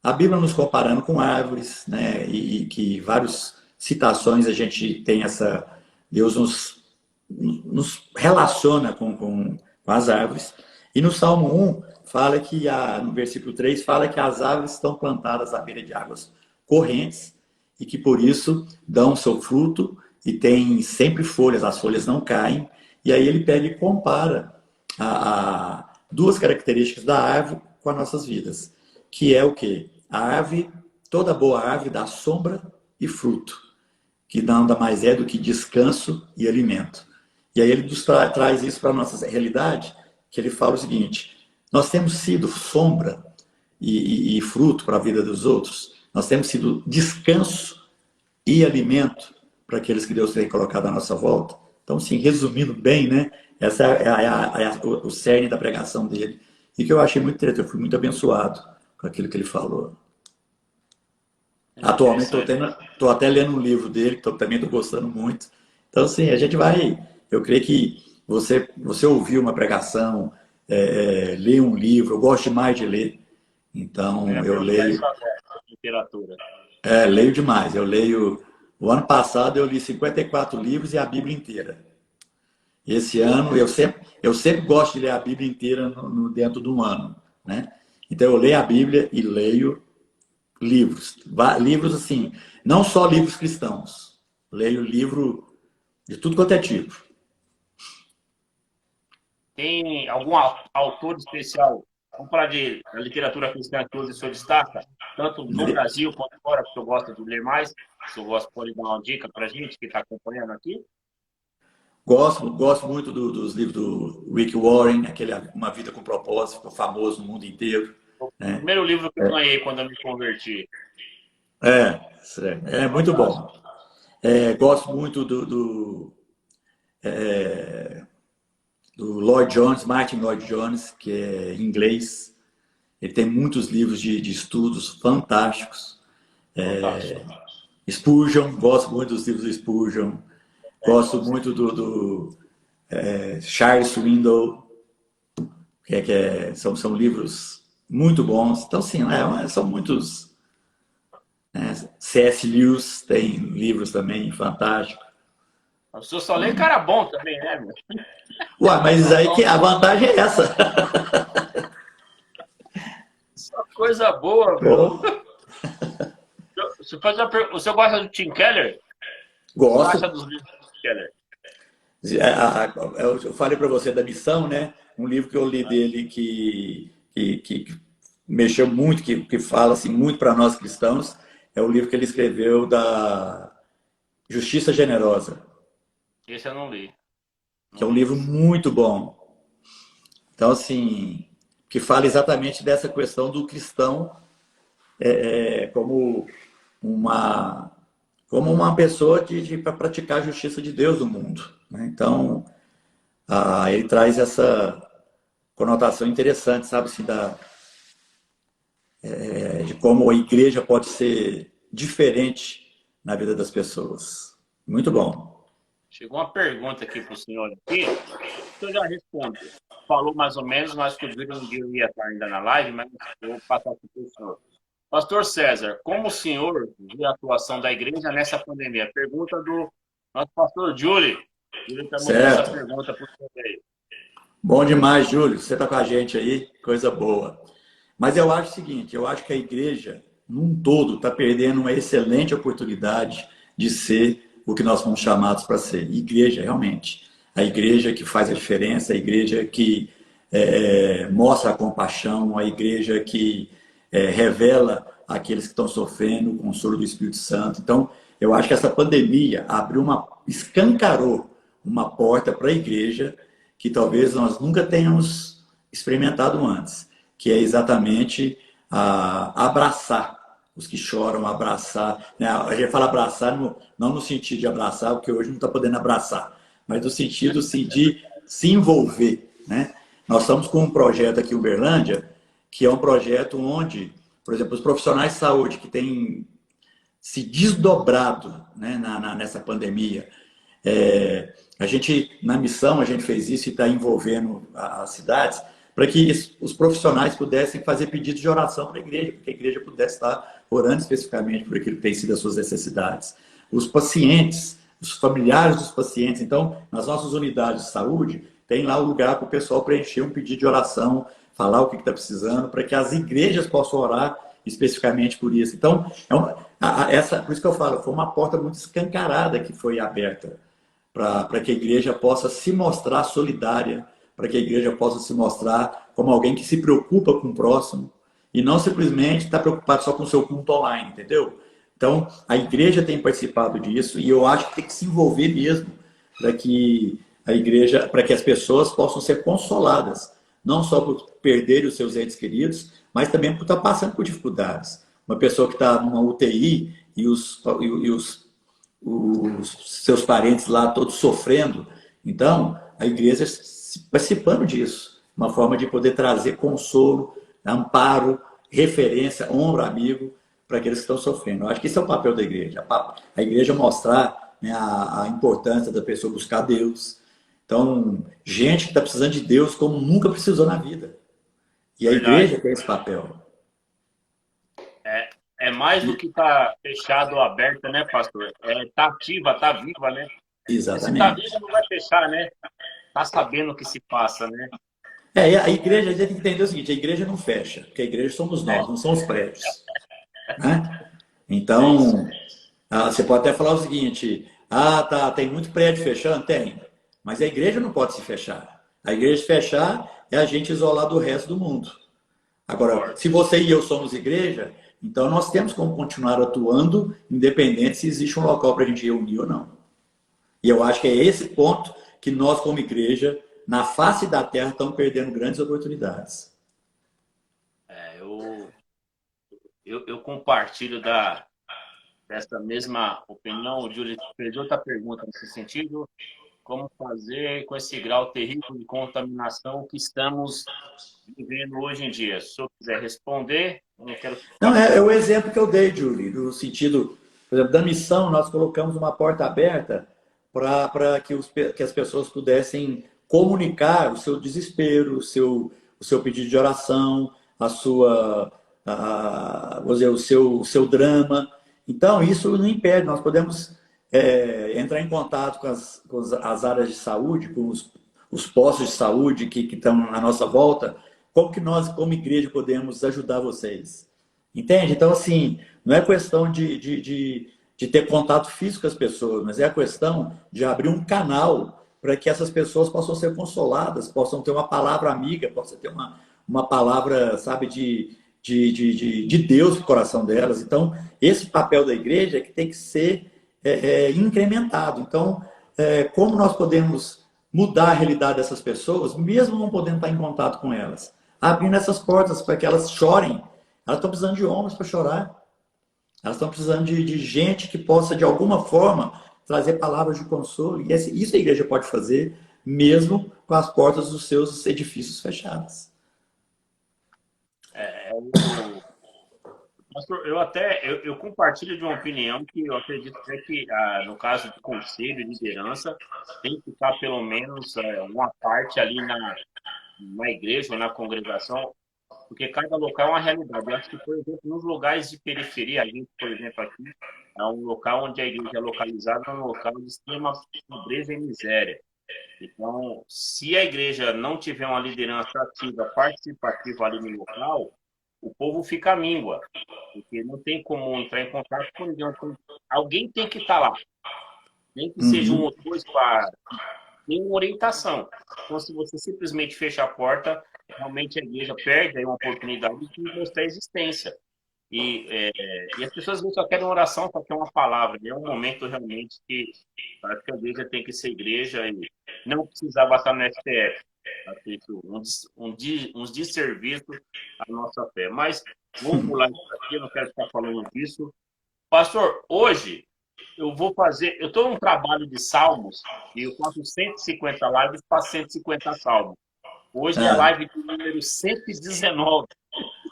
S2: a Bíblia nos comparando com árvores, né? E que várias citações a gente tem essa. Deus nos relaciona com as árvores. E no Salmo 1, fala que, no versículo 3, fala que as árvores estão plantadas à beira de águas correntes e que por isso dão seu fruto e tem sempre folhas, as folhas não caem. E aí ele pega e compara duas características da árvore com as nossas vidas, que é o quê? A árvore, toda boa árvore dá sombra e fruto, que nada mais é do que descanso e alimento. E aí ele traz isso para a nossa realidade, que ele fala o seguinte: nós temos sido sombra e fruto para a vida dos outros, nós temos sido descanso e alimento para aqueles que Deus tem colocado à nossa volta. Então, sim, resumindo bem, né? Essa o cerne da pregação dele. E que eu achei muito interessante, eu fui muito abençoado com aquilo que ele falou. Atualmente
S1: Interessante.
S2: estou até lendo um livro dele, que também estou gostando muito. Então, sim, a gente vai. Eu creio que você ouviu uma pregação, ler um livro, eu gosto demais de ler.
S1: Eu
S2: Então,
S1: ia
S2: eu
S1: perguntar
S2: leio,
S1: isso agora, literatura.
S2: leio demais. Eu leio. O ano passado eu li 54 livros e a Bíblia inteira. Esse ano eu sempre gosto de ler a Bíblia inteira dentro de um ano, né? Então eu leio a Bíblia e leio livros. Livros, assim, não só livros cristãos. Leio livro de tudo quanto é tipo.
S1: Tem algum autor especial, vamos falar de literatura cristã que hoje o senhor destaca, tanto no Brasil quanto fora, que o senhor gosta de ler mais? Se eu gosto, pode dar uma dica para a gente que está acompanhando aqui?
S2: Gosto muito dos livros do Rick Warren, aquele Uma Vida com Propósito, ficou famoso no mundo inteiro.
S1: O
S2: Né?
S1: primeiro livro que eu ganhei quando eu me converti.
S2: É muito bom. Gosto muito do Lloyd Jones, Martin Lloyd Jones, que é inglês. Ele tem muitos livros de estudos fantásticos. Spurgeon, gosto muito dos livros do Spurgeon. Gosto muito do Charles Swindoll, são livros muito bons. Então, sim, são muitos. C.S. Lewis tem livros também fantásticos.
S1: O senhor só lê cara bom também, né, meu?
S2: Ué, mas aí que a vantagem é essa.
S1: Só coisa boa, meu. O senhor gosta do Tim Keller?
S2: Gosto.
S1: O que você acha dos livros do Tim Keller?
S2: Eu falei para você da Missão, né? Um livro que eu li dele que mexeu muito, que fala assim, muito para nós cristãos, é o livro que ele escreveu da Justiça Generosa.
S1: Esse eu não li.
S2: Que é um livro muito bom. Então, assim, que fala exatamente dessa questão do cristão como uma pessoa para praticar a justiça de Deus no mundo. Né? Então, ele traz essa conotação interessante, sabe, assim, de como a igreja pode ser diferente na vida das pessoas. Muito bom.
S1: Chegou uma pergunta aqui para o senhor aqui, o senhor já respondeu. Falou mais ou menos, mas que o vídeo não ia estar ainda na live, mas eu vou passar aqui para o senhor. Pastor César, como o senhor vê a atuação da igreja nessa pandemia? Pergunta do nosso pastor Júlio. Júlio está mandando essa pergunta para o senhor aí.
S2: Bom demais, Júlio. Você está com a gente aí, coisa boa. Mas eu acho o seguinte, eu acho que a igreja, num todo, está perdendo uma excelente oportunidade de ser o que nós fomos chamados para ser. Igreja, realmente. A igreja que faz a diferença, a igreja que mostra a compaixão, a igreja que revela àqueles que estão sofrendo o consolo do Espírito Santo. Então, eu acho que essa pandemia escancarou uma porta para a igreja que talvez nós nunca tenhamos experimentado antes, que é exatamente abraçar os que choram, abraçar. Né? A gente fala abraçar não no sentido de abraçar, porque hoje não está podendo abraçar, mas no sentido assim, de se envolver. Né? Nós estamos com um projeto aqui em Uberlândia, que é um projeto onde, por exemplo, os profissionais de saúde que têm se desdobrado, né, nessa pandemia. Na missão, a gente fez isso e está envolvendo as cidades para que os profissionais pudessem fazer pedidos de oração para a igreja, para que a igreja pudesse estar orando especificamente por aquilo que tem sido as suas necessidades. Os pacientes, os familiares dos pacientes. Então, nas nossas unidades de saúde, tem lá o lugar para o pessoal preencher um pedido de oração, falar o que está precisando, para que as igrejas possam orar especificamente por isso. Então, por isso que eu falo, foi uma porta muito escancarada que foi aberta para que a igreja possa se mostrar solidária, para que a igreja possa se mostrar como alguém que se preocupa com o próximo e não simplesmente está preocupado só com o seu culto online, entendeu? Então, a igreja tem participado disso e eu acho que tem que se envolver mesmo para que para que as pessoas possam ser consoladas, não só por perderem os seus entes queridos, mas também por estar passando por dificuldades. Uma pessoa que está numa UTI e os seus parentes lá todos sofrendo. Então, a igreja participando disso, uma forma de poder trazer consolo, amparo, referência, ombro amigo para aqueles que estão sofrendo. Eu acho que esse é o papel da igreja. A igreja mostrar, né, a importância da pessoa buscar Deus. Então, gente que está precisando de Deus como nunca precisou na vida. E a igreja tem esse papel.
S1: É mais do que estar fechado ou aberto, né, pastor? Está ativa, está viva, né?
S2: Exatamente.
S1: Se está viva, não vai fechar, né? Está sabendo o que se passa, né?
S2: A igreja, a gente tem que entender o seguinte, a igreja não fecha, porque a igreja somos nós, não são os prédios. né?
S1: É isso.
S2: Então, você pode até falar o seguinte: tá, tem muito prédio fechando? Tem. Mas a igreja não pode se fechar. A igreja se fechar é a gente isolar do resto do mundo. Agora,
S1: Concordo.
S2: se você e eu somos igreja, então nós temos como continuar atuando, independente se existe um local para a gente reunir ou não. E eu acho que é esse ponto que nós, como igreja, na face da terra, estamos perdendo grandes oportunidades.
S1: É, eu compartilho dessa mesma opinião. O Júlio fez outra pergunta nesse sentido. Como fazer com esse grau terrível de contaminação que estamos vivendo hoje em dia? Se o senhor quiser responder, eu não quero
S2: Não,
S1: ficar
S2: é
S1: muito.
S2: o exemplo que eu dei, Julie, no sentido, por exemplo, da missão, nós colocamos uma porta aberta para que as pessoas pudessem comunicar o seu desespero, o seu pedido de oração, vou dizer, o seu drama. Então, isso não impede, nós podemos entrar em contato com as áreas de saúde, com os postos de saúde que estão à nossa volta, como que nós, como igreja, podemos ajudar vocês. Entende? Então, assim, não é questão de ter contato físico com as pessoas, mas é a questão de abrir um canal para que essas pessoas possam ser consoladas, possam ter uma palavra amiga, possam ter uma palavra, sabe, de Deus no coração delas. Então, esse papel da igreja é que tem que ser incrementado. Então, como nós podemos mudar a realidade dessas pessoas, mesmo não podendo estar em contato com elas? Abrindo essas portas para que elas chorem. Elas estão precisando de homens para chorar. Elas estão precisando de gente que possa, de alguma forma, trazer palavras de consolo. E isso a igreja pode fazer, mesmo com as portas dos seus edifícios fechadas.
S1: É, pastor, eu compartilho de uma opinião que eu acredito até que, no caso de conselho e liderança, tem que ficar pelo menos uma parte ali na igreja ou na congregação, porque cada local é uma realidade. Eu acho que, por exemplo, nos lugares de periferia, a gente, por exemplo, aqui, é um local onde a igreja é localizada, é um local de extrema pobreza e miséria. Então, se a igreja não tiver uma liderança ativa, participativa ali no local, o povo fica à míngua, porque não tem como entrar em contato com ninguém. Então, alguém tem que estar lá, nem que seja um
S2: Uhum.
S1: ou dois para ter uma orientação. Então, se você simplesmente fecha a porta, realmente a igreja perde aí uma oportunidade de mostrar a existência. E as pessoas às vezes só querem uma oração, só querem uma palavra. E é um momento realmente que parece que a igreja tem que ser igreja e não precisar bater no STF. Acho isso uns desserviço à nossa fé. Mas vamos pular isso aqui, eu não quero ficar falando disso. Pastor, hoje eu vou fazer. Eu estou num trabalho de salmos e eu faço 150 lives para 150 salmos. Hoje é
S2: Ah.
S1: live de número 119.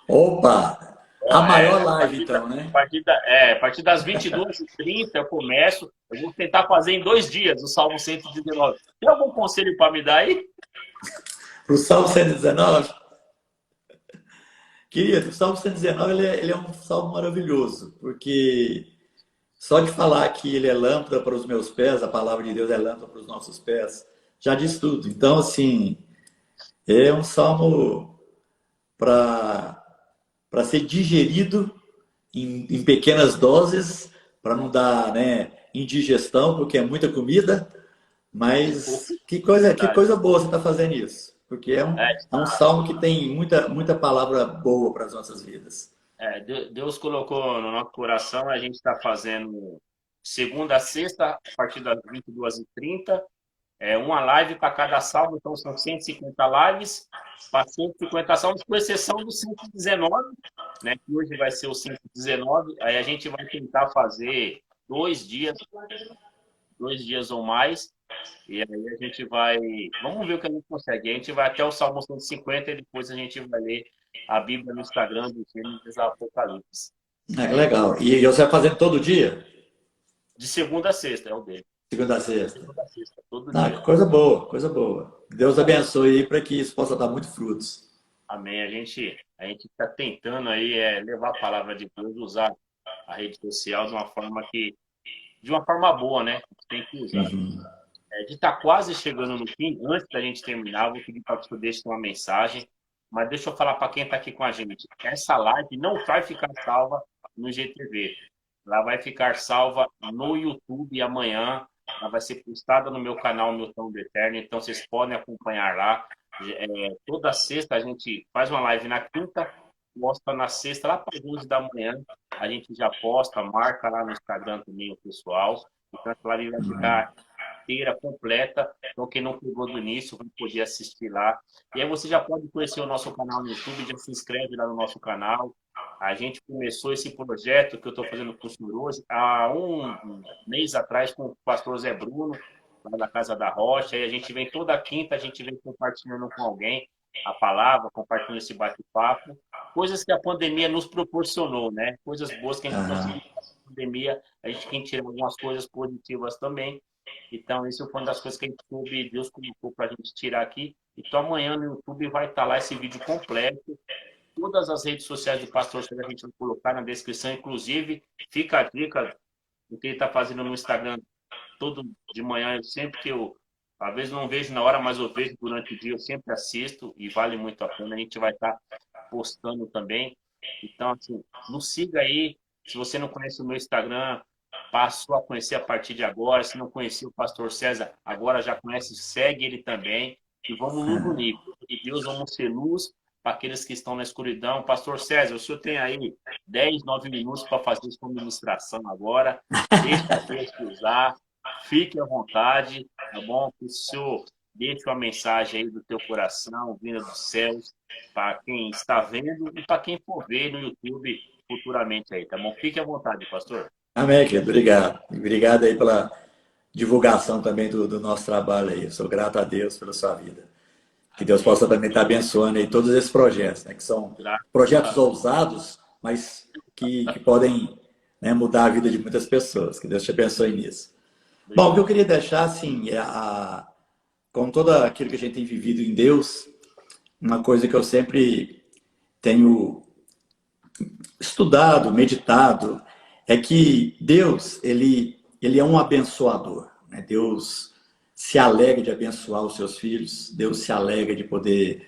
S2: Opa! A
S1: Ó,
S2: maior live, então, né?
S1: a partir das 22h30 eu começo. Eu vou tentar fazer em 2 dias o Salmo 119. Tem algum conselho para me dar aí?
S2: Para o Salmo 119, querido, o Salmo 119 ele é um salmo maravilhoso, porque só de falar que ele é lâmpada para os meus pés, a palavra de Deus é lâmpada para os nossos pés, já diz tudo. Então, assim, é um salmo para ser digerido em pequenas doses, para não dar, né, indigestão, porque é muita comida.
S1: Pô,
S2: Mas que
S1: verdade.
S2: coisa boa você está fazendo isso, porque
S1: É,
S2: é um salmo que tem muita palavra boa para as nossas vidas.
S1: Deus colocou no nosso coração, a gente está fazendo segunda a sexta, a partir das 22h30. Uma live para cada salmo, então são 150 lives, para 150 salmos, com exceção do 119, né, que hoje vai ser o 119. Aí a gente vai tentar fazer 2 dias, 2 dias ou mais, e aí a gente vai. Vamos ver o que a gente consegue. A gente vai até o Salmo 150 e depois a gente vai ler a Bíblia no Instagram do Gênesis ao Apocalipse.
S2: É legal. E você vai fazendo todo dia?
S1: De segunda a sexta, é o dele.
S2: Segunda a sexta.
S1: Segunda a sexta, todo
S2: Ah,
S1: dia.
S2: que coisa boa, coisa boa. Deus abençoe aí para que isso possa dar muito frutos.
S1: Amém. A gente está tentando aí levar a palavra de Deus, usar a rede social de uma forma boa, né? A gente tem que usar.
S2: Uhum.
S1: A gente está quase chegando no fim. Antes da gente terminar, vou pedir para que você deixe uma mensagem. Mas deixa eu falar para quem está aqui com a gente. Essa live não vai ficar salva no IGTV. Ela vai ficar salva no YouTube amanhã. Ela vai ser postada no meu canal Milton do Eterno, então vocês podem acompanhar lá. Toda sexta a gente faz uma live na quinta, posta na sexta, lá para as 11 da manhã. A gente já posta, marca lá no Instagram também o pessoal. Então a live vai ficar inteira, completa. Então quem não pegou do início vai poder assistir lá. E aí você já pode conhecer o nosso canal no YouTube, já se inscreve lá no nosso canal. A gente começou esse projeto que eu estou fazendo com o senhor hoje há um mês atrás com o pastor Zé Bruno, lá da Casa da Rocha, e a gente vem toda quinta, a gente vem compartilhando com alguém a palavra, compartilhando esse bate-papo, coisas que a pandemia nos proporcionou, né? Coisas boas que a gente conseguiu na pandemia, a gente tem que tirar algumas coisas positivas também. Então, isso foi uma das coisas que a gente soube, Deus colocou para a gente tirar aqui. Então, amanhã no YouTube vai estar lá esse vídeo completo. Todas as redes sociais do Pastor César a gente vai colocar na descrição, inclusive, fica a dica do que ele está fazendo no Instagram todo de manhã, eu sempre que eu, às vezes não vejo na hora, mas eu vejo durante o dia, eu sempre assisto e vale muito a pena, a gente vai estar postando também. Então, assim, nos siga aí, se você não conhece o meu Instagram, passou a conhecer a partir de agora, se não conhecia o Pastor César, agora já conhece, segue ele também, e vamos nos unir, e Deus, vamos ser luz para aqueles que estão na escuridão. Pastor César, o senhor tem aí 10, 9 minutos para fazer sua ministração agora, deixa Deus te usar, fique à vontade, tá bom? Que o senhor deixe uma mensagem aí do teu coração, vinda dos céus, para quem está vendo e para quem for ver no YouTube futuramente aí, tá bom? Fique à vontade, pastor.
S2: Amém, querido. Obrigado. Obrigado aí pela divulgação também do nosso trabalho aí. Eu sou grato a Deus pela sua vida. Que Deus possa também estar abençoando aí todos esses projetos, né? Que são projetos ousados, mas que podem, né, mudar a vida de muitas pessoas. Que Deus te abençoe nisso. Bom, o que eu queria deixar, assim, com todo aquilo que a gente tem vivido em Deus, uma coisa que eu sempre tenho estudado, meditado, é que Deus, ele é um abençoador, né? Deus se alegra de abençoar os seus filhos, Deus se alegra de poder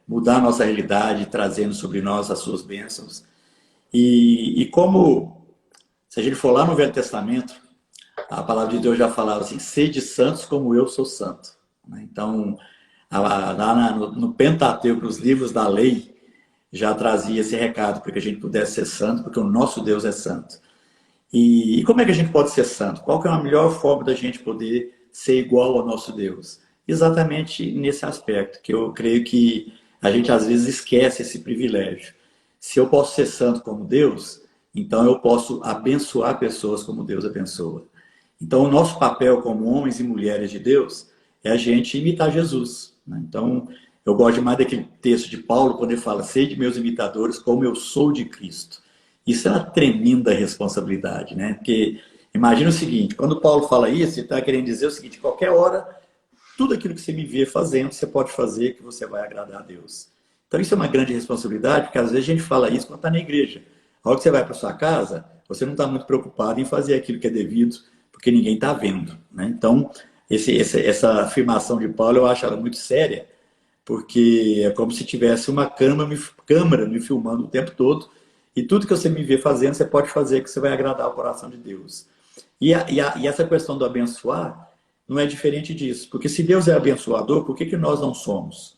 S2: mudar a nossa realidade, trazendo sobre nós as suas bênçãos. E como, se a gente for lá no Velho Testamento, a palavra de Deus já falava assim, sede santos como eu sou santo. Então, lá no Pentateuco, nos livros da lei, já trazia esse recado para que a gente pudesse ser santo, porque o nosso Deus é santo. E como é que a gente pode ser santo? Qual que é a melhor forma da gente poder ser igual ao nosso Deus? Exatamente nesse aspecto, que eu creio que a gente às vezes esquece esse privilégio. Se eu posso ser santo como Deus, então eu posso abençoar pessoas como Deus abençoa. Então o nosso papel como homens e mulheres de Deus é a gente imitar Jesus, né? Então eu gosto demais daquele texto de Paulo, quando ele fala, sede meus imitadores como eu sou de Cristo. Isso é uma tremenda responsabilidade, né? Porque imagina o seguinte, quando Paulo fala isso, ele está querendo dizer o seguinte, qualquer hora, tudo aquilo que você me vê fazendo, você pode fazer que você vai agradar a Deus. Então isso é uma grande responsabilidade, porque às vezes a gente fala isso quando está na igreja. A hora que você vai para sua casa, você não está muito preocupado em fazer aquilo que é devido, porque ninguém está vendo, né? Então, essa afirmação de Paulo, eu acho ela muito séria, porque é como se tivesse uma câmera me filmando o tempo todo, e tudo que você me vê fazendo, você pode fazer que você vai agradar o coração de Deus. E essa questão do abençoar não é diferente disso, porque se Deus é abençoador, por que nós não somos?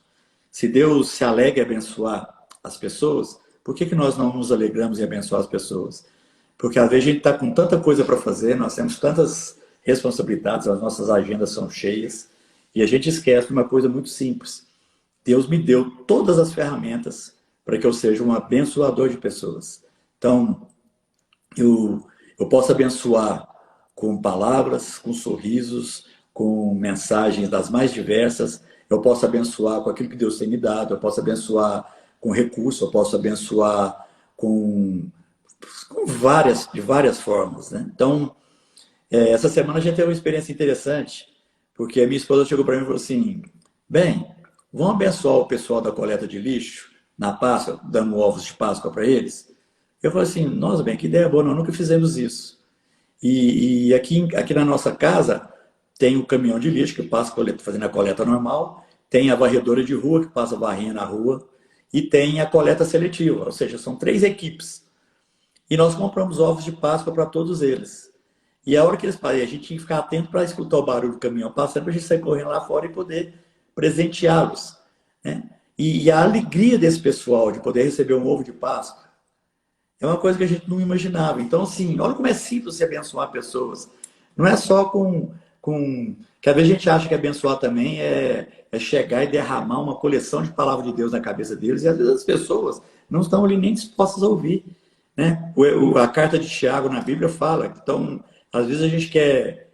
S2: Se Deus se alegra em abençoar as pessoas, por que nós não nos alegramos em abençoar as pessoas? Porque às vezes a gente está com tanta coisa para fazer, nós temos tantas responsabilidades, as nossas agendas são cheias, e a gente esquece de uma coisa muito simples. Deus me deu todas as ferramentas para que eu seja um abençoador de pessoas. Então, eu posso abençoar com palavras, com sorrisos, com mensagens das mais diversas, eu posso abençoar com aquilo que Deus tem me dado, eu posso abençoar com recurso, eu posso abençoar de várias formas, né? Então, essa semana a gente teve uma experiência interessante, porque a minha esposa chegou para mim e falou assim, bem, vamos abençoar o pessoal da coleta de lixo na Páscoa, dando ovos de Páscoa para eles? Eu falei assim, nossa, bem, que ideia boa, nós nunca fizemos isso. E aqui na nossa casa tem o caminhão de lixo que passa fazendo a coleta normal, tem a varredora de rua que passa varrendo na rua, e tem a coleta seletiva, ou seja, são 3 equipes. e nós compramos ovos de Páscoa para todos eles. E a hora que eles pararam, a gente tinha que ficar atento para escutar o barulho do caminhão passando, para a gente sair correndo lá fora e poder presenteá-los. Né? E a alegria desse pessoal de poder receber um ovo de Páscoa é uma coisa que a gente não imaginava. Então, assim, olha como é simples você abençoar pessoas. Não é só com. Que às vezes a gente acha que abençoar também é chegar e derramar uma coleção de palavras de Deus na cabeça deles, e às vezes as pessoas não estão ali nem dispostas a ouvir. Né? A carta de Tiago na Bíblia fala. Então, às vezes a gente quer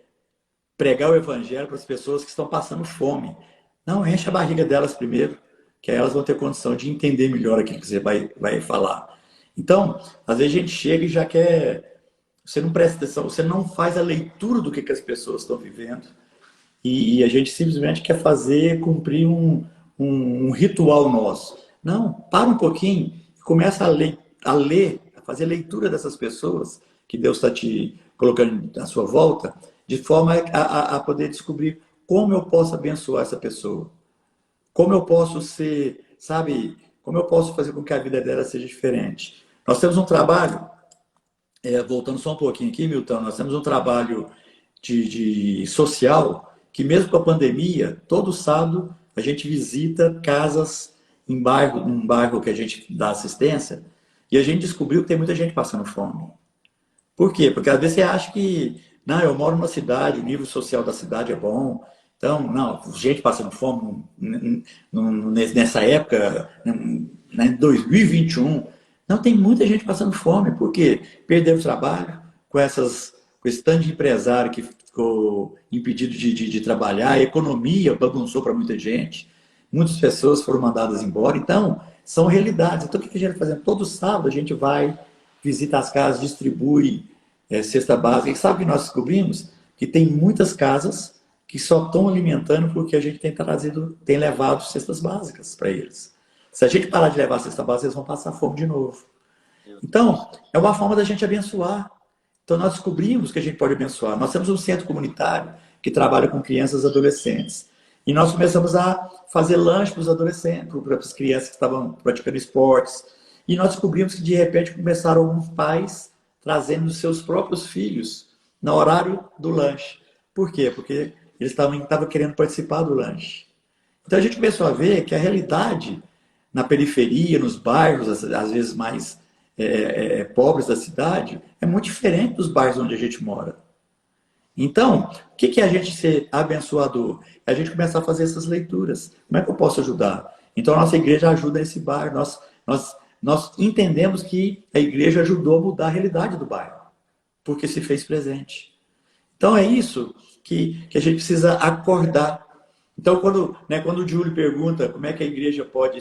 S2: pregar o evangelho para as pessoas que estão passando fome. Não, enche a barriga delas primeiro, que aí elas vão ter condição de entender melhor aquilo que você vai falar. Então, às vezes a gente chega e já quer. Você não presta atenção, você não faz a leitura do que as pessoas estão vivendo. E a gente simplesmente quer fazer, cumprir um ritual nosso. Não, para um pouquinho e começa a fazer leitura dessas pessoas que Deus está te colocando à sua volta, de forma a poder descobrir como eu posso abençoar essa pessoa. Como eu posso ser, sabe, como eu posso fazer com que a vida dela seja diferente. Nós temos um trabalho, voltando só um pouquinho aqui, Milton, nós temos um trabalho de social que mesmo com a pandemia, todo sábado a gente visita casas num bairro que a gente dá assistência, e a gente descobriu que tem muita gente passando fome. Por quê? Porque às vezes você acha que, não, eu moro numa cidade, o nível social da cidade é bom, então, não, gente passando fome nessa época, em 2021, não, tem muita gente passando fome, porque perdeu o trabalho com esse tanto de empresário que ficou impedido de trabalhar, a economia bagunçou para muita gente, muitas pessoas foram mandadas embora, então, são realidades. Então, o que a gente vai fazendo? Todo sábado a gente vai, visita as casas, distribui cesta básica. E sabe o que nós descobrimos? Que tem muitas casas que só estão alimentando porque a gente tem levado cestas básicas para eles. Se a gente parar de levar cesta básica, eles vão passar fome de novo. Então, é uma forma da gente abençoar. Então, nós descobrimos que a gente pode abençoar. Nós temos um centro comunitário que trabalha com crianças e adolescentes. E nós começamos a fazer lanche para os adolescentes, para as crianças que estavam praticando esportes. E nós descobrimos que, de repente, começaram alguns pais trazendo os seus próprios filhos no horário do lanche. Por quê? Porque eles estavam querendo participar do lanche. Então, a gente começou a ver que a realidade na periferia, nos bairros, às vezes mais pobres da cidade, é muito diferente dos bairros onde a gente mora. Então, o que é a gente ser abençoador? É a gente começar a fazer essas leituras. Como é que eu posso ajudar? Então, a nossa igreja ajuda nesse bairro. Nós entendemos que a igreja ajudou a mudar a realidade do bairro, porque se fez presente. Então, é isso que a gente precisa acordar. Então, quando o Júlio pergunta como é que a igreja pode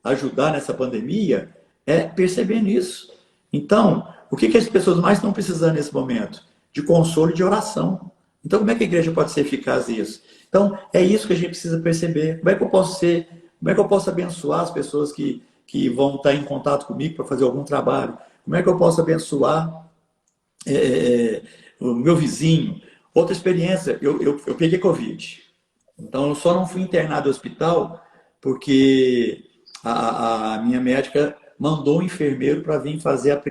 S2: ajudar nessa pandemia, é percebendo isso. Então, o que as pessoas mais estão precisando nesse momento? De consolo e de oração. Então, como é que a igreja pode ser eficaz nisso? Então, é isso que a gente precisa perceber. Como é que eu posso abençoar as pessoas que vão estar em contato comigo para fazer algum trabalho? Como é que eu posso abençoar o meu vizinho? Outra experiência, eu peguei Covid. Então, eu só não fui internado no hospital porque a minha médica mandou um enfermeiro para vir fazer a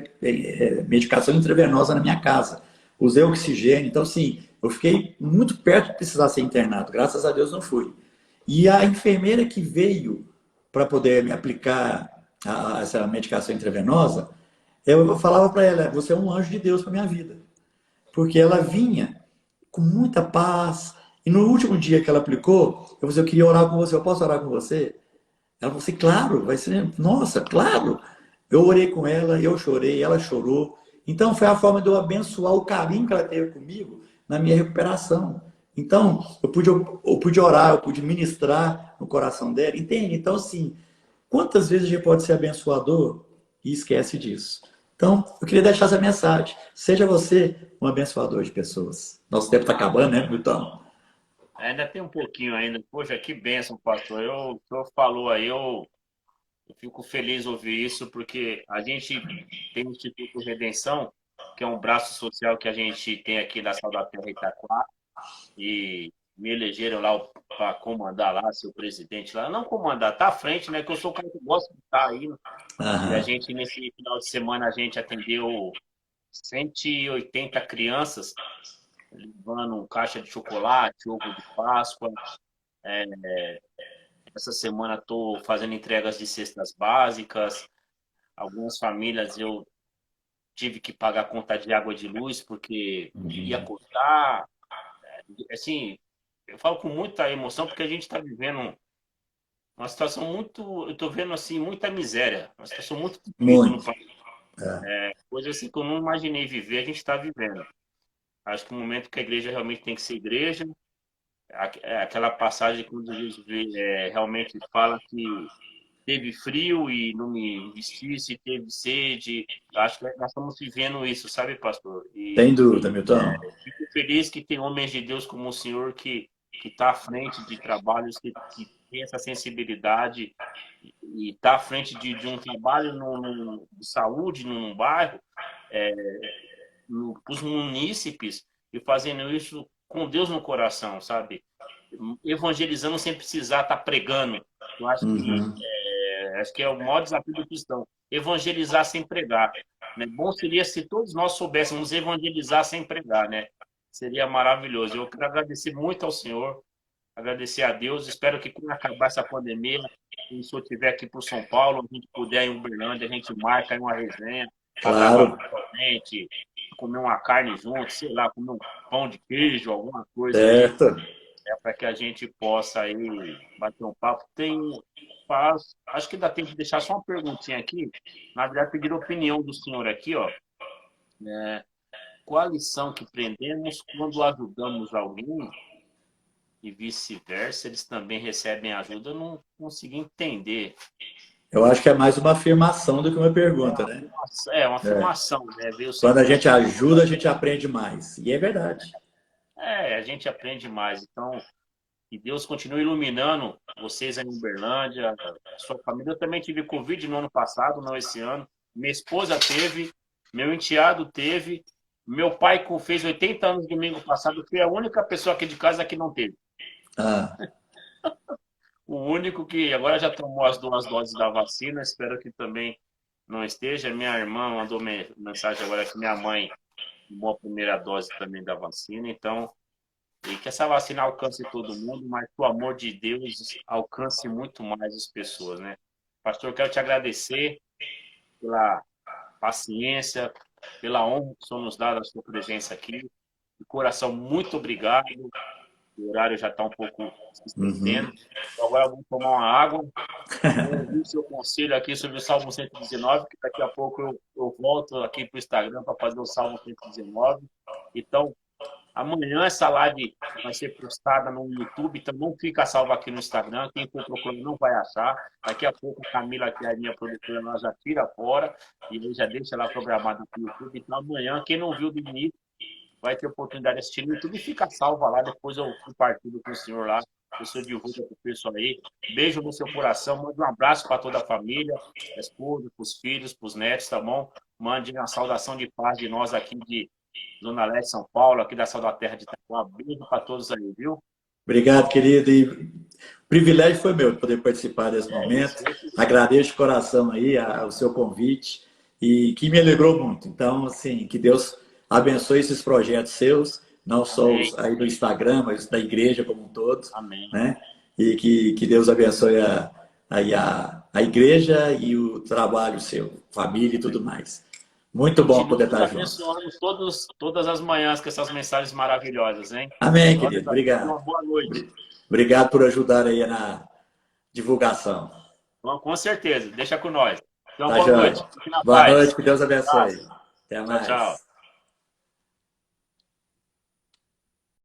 S2: medicação intravenosa na minha casa. Usei oxigênio. Então, assim, eu fiquei muito perto de precisar ser internado. Graças a Deus não fui. E a enfermeira que veio para poder me aplicar essa medicação intravenosa, eu falava para ela, você é um anjo de Deus para minha vida. Porque ela vinha com muita paz. E no último dia que ela aplicou, eu falei, eu queria orar com você, eu posso orar com você? Ela falou assim, claro, vai ser, nossa, claro. Eu orei com ela, eu chorei, ela chorou. Então foi a forma de eu abençoar o carinho que ela teve comigo na minha recuperação. Então, eu pude orar, eu pude ministrar no coração dela, entende? Então, assim, quantas vezes a gente pode ser abençoador e esquece disso? Então, eu queria deixar essa mensagem. Seja você um abençoador de pessoas. Nosso tempo está acabando, né, Milton?
S1: Ainda tem um pouquinho ainda. Poxa, que bênção, pastor. O senhor falou aí, eu fico feliz de ouvir isso, porque a gente tem o Instituto Redenção, que é um braço social que a gente tem aqui da Sal da Terra Itaquá, e me elegeram lá para comandar lá, ser o presidente lá. Não comandar, tá à frente, né? Que eu sou o cara que gosta de estar aí, né? E a
S2: Aham.
S1: gente, nesse final de semana, a gente atendeu 180 crianças, levando um caixa de chocolate, ovo de Páscoa. Essa semana estou fazendo entregas de cestas básicas. Algumas famílias eu tive que pagar conta de água e de luz porque ia
S2: Uhum.
S1: cortar. Assim, eu falo com muita emoção porque a gente está vivendo uma situação muito, eu estou vendo assim muita miséria, uma situação muito difícil no
S2: Muito.
S1: país. Coisa assim que eu não imaginei viver, a gente está vivendo. Acho que o momento que a igreja realmente tem que ser igreja, é aquela passagem que Jesus realmente fala que teve frio e não me vestisse, teve sede. Acho que nós estamos vivendo isso, sabe, pastor? E
S2: Sem dúvida, Milton.
S1: fico feliz que tem homens de Deus como o senhor que está à frente de trabalhos que tem essa sensibilidade e está à frente de um trabalho de saúde num bairro, os munícipes, e fazendo isso com Deus no coração, sabe? Evangelizando sem precisar estar pregando. Eu
S2: Uhum.
S1: acho que é o maior desafio do cristão, evangelizar sem pregar. Né? Bom seria se todos nós soubéssemos evangelizar sem pregar, né? Seria maravilhoso. Eu quero agradecer muito ao Senhor, agradecer a Deus. Espero que quando acabar essa pandemia, se o senhor estiver aqui para São Paulo, a gente puder ir em Uberlândia, a gente marca aí uma resenha para gravar
S2: Claro.
S1: pessoalmente, comer uma carne junto, sei lá, comer um pão de queijo, alguma coisa aí,
S2: Certo.
S1: para que a gente possa aí bater um papo. Acho que dá tempo de deixar só uma perguntinha aqui. Na verdade, pedir a opinião do senhor aqui, ó. Qual a lição que aprendemos quando ajudamos alguém e vice-versa, eles também recebem ajuda? Eu não consegui entender.
S2: Eu acho que é mais uma afirmação do que uma pergunta, né?
S1: É uma afirmação, né? Veio
S2: Quando a
S1: sempre
S2: gente
S1: assim.
S2: ajuda, a gente aprende mais. E é verdade.
S1: A gente aprende mais. Então, que Deus continue iluminando vocês aí em Uberlândia, a sua família. Eu também tive Covid no ano passado, não esse ano. Minha esposa teve, meu enteado teve, meu pai fez 80 anos domingo passado, fui a única pessoa aqui de casa que não teve.
S2: Ah,
S1: O único que agora já tomou as 2 doses da vacina, espero que também não esteja. Minha irmã mandou mensagem agora que minha mãe tomou a primeira dose também da vacina, então, e que essa vacina alcance todo mundo, mas que o amor de Deus alcance muito mais as pessoas, né? Pastor, quero te agradecer pela paciência, pela honra que o Senhor nos dá da sua presença aqui. De coração, muito obrigado. O horário já está um pouco se estendendo.
S2: uhum.
S1: Então, agora eu vou tomar uma água. Vou ouvir o seu conselho aqui sobre o Salmo 119, que daqui a pouco eu volto aqui para o Instagram para fazer o Salmo 119. Então, amanhã essa live vai ser postada no YouTube, então não fica salva aqui no Instagram. Quem for procurando não vai achar. Daqui a pouco a Camila, que é a minha produtora, ela já tira fora e aí já deixa lá programada para o YouTube. Então amanhã, quem não viu do início, vai ter oportunidade de assistir no YouTube e fica salva lá. Depois eu compartilho com o senhor lá. O senhor divulga para o pessoal aí. Beijo no seu coração. Mande um abraço para toda a família, a esposa, para os filhos, para os netos, tá bom? Mande uma saudação de paz de nós aqui de Zona Leste, São Paulo, aqui da Sal da Terra de Itaquá. Beijo para todos aí, viu?
S2: Obrigado, querido. E o privilégio foi meu de poder participar desse
S1: É isso.
S2: momento. Agradeço de coração aí o seu convite e que me alegrou muito. Então, assim, que Deus abençoe esses projetos seus, não só
S1: Amém.
S2: os aí do Instagram, mas da igreja como um todo,
S1: Amém.
S2: né? E que Deus abençoe a igreja e o trabalho seu, família e tudo mais. Muito bom
S1: Continue
S2: poder
S1: nos
S2: estar junto.
S1: abençoando todas as manhãs com essas mensagens maravilhosas, hein?
S2: Amém,
S1: Glórias
S2: querido.
S1: a Deus.
S2: Obrigado.
S1: Uma boa noite.
S2: Obrigado por ajudar aí na divulgação.
S1: Bom, com certeza. Deixa com nós. Então,
S2: Tá,
S1: boa noite.
S2: João?
S1: Fique na
S2: Boa noite,
S1: paz.
S2: que Deus abençoe.
S1: Abraço.
S2: Até
S1: Tchau,
S2: mais.
S1: tchau.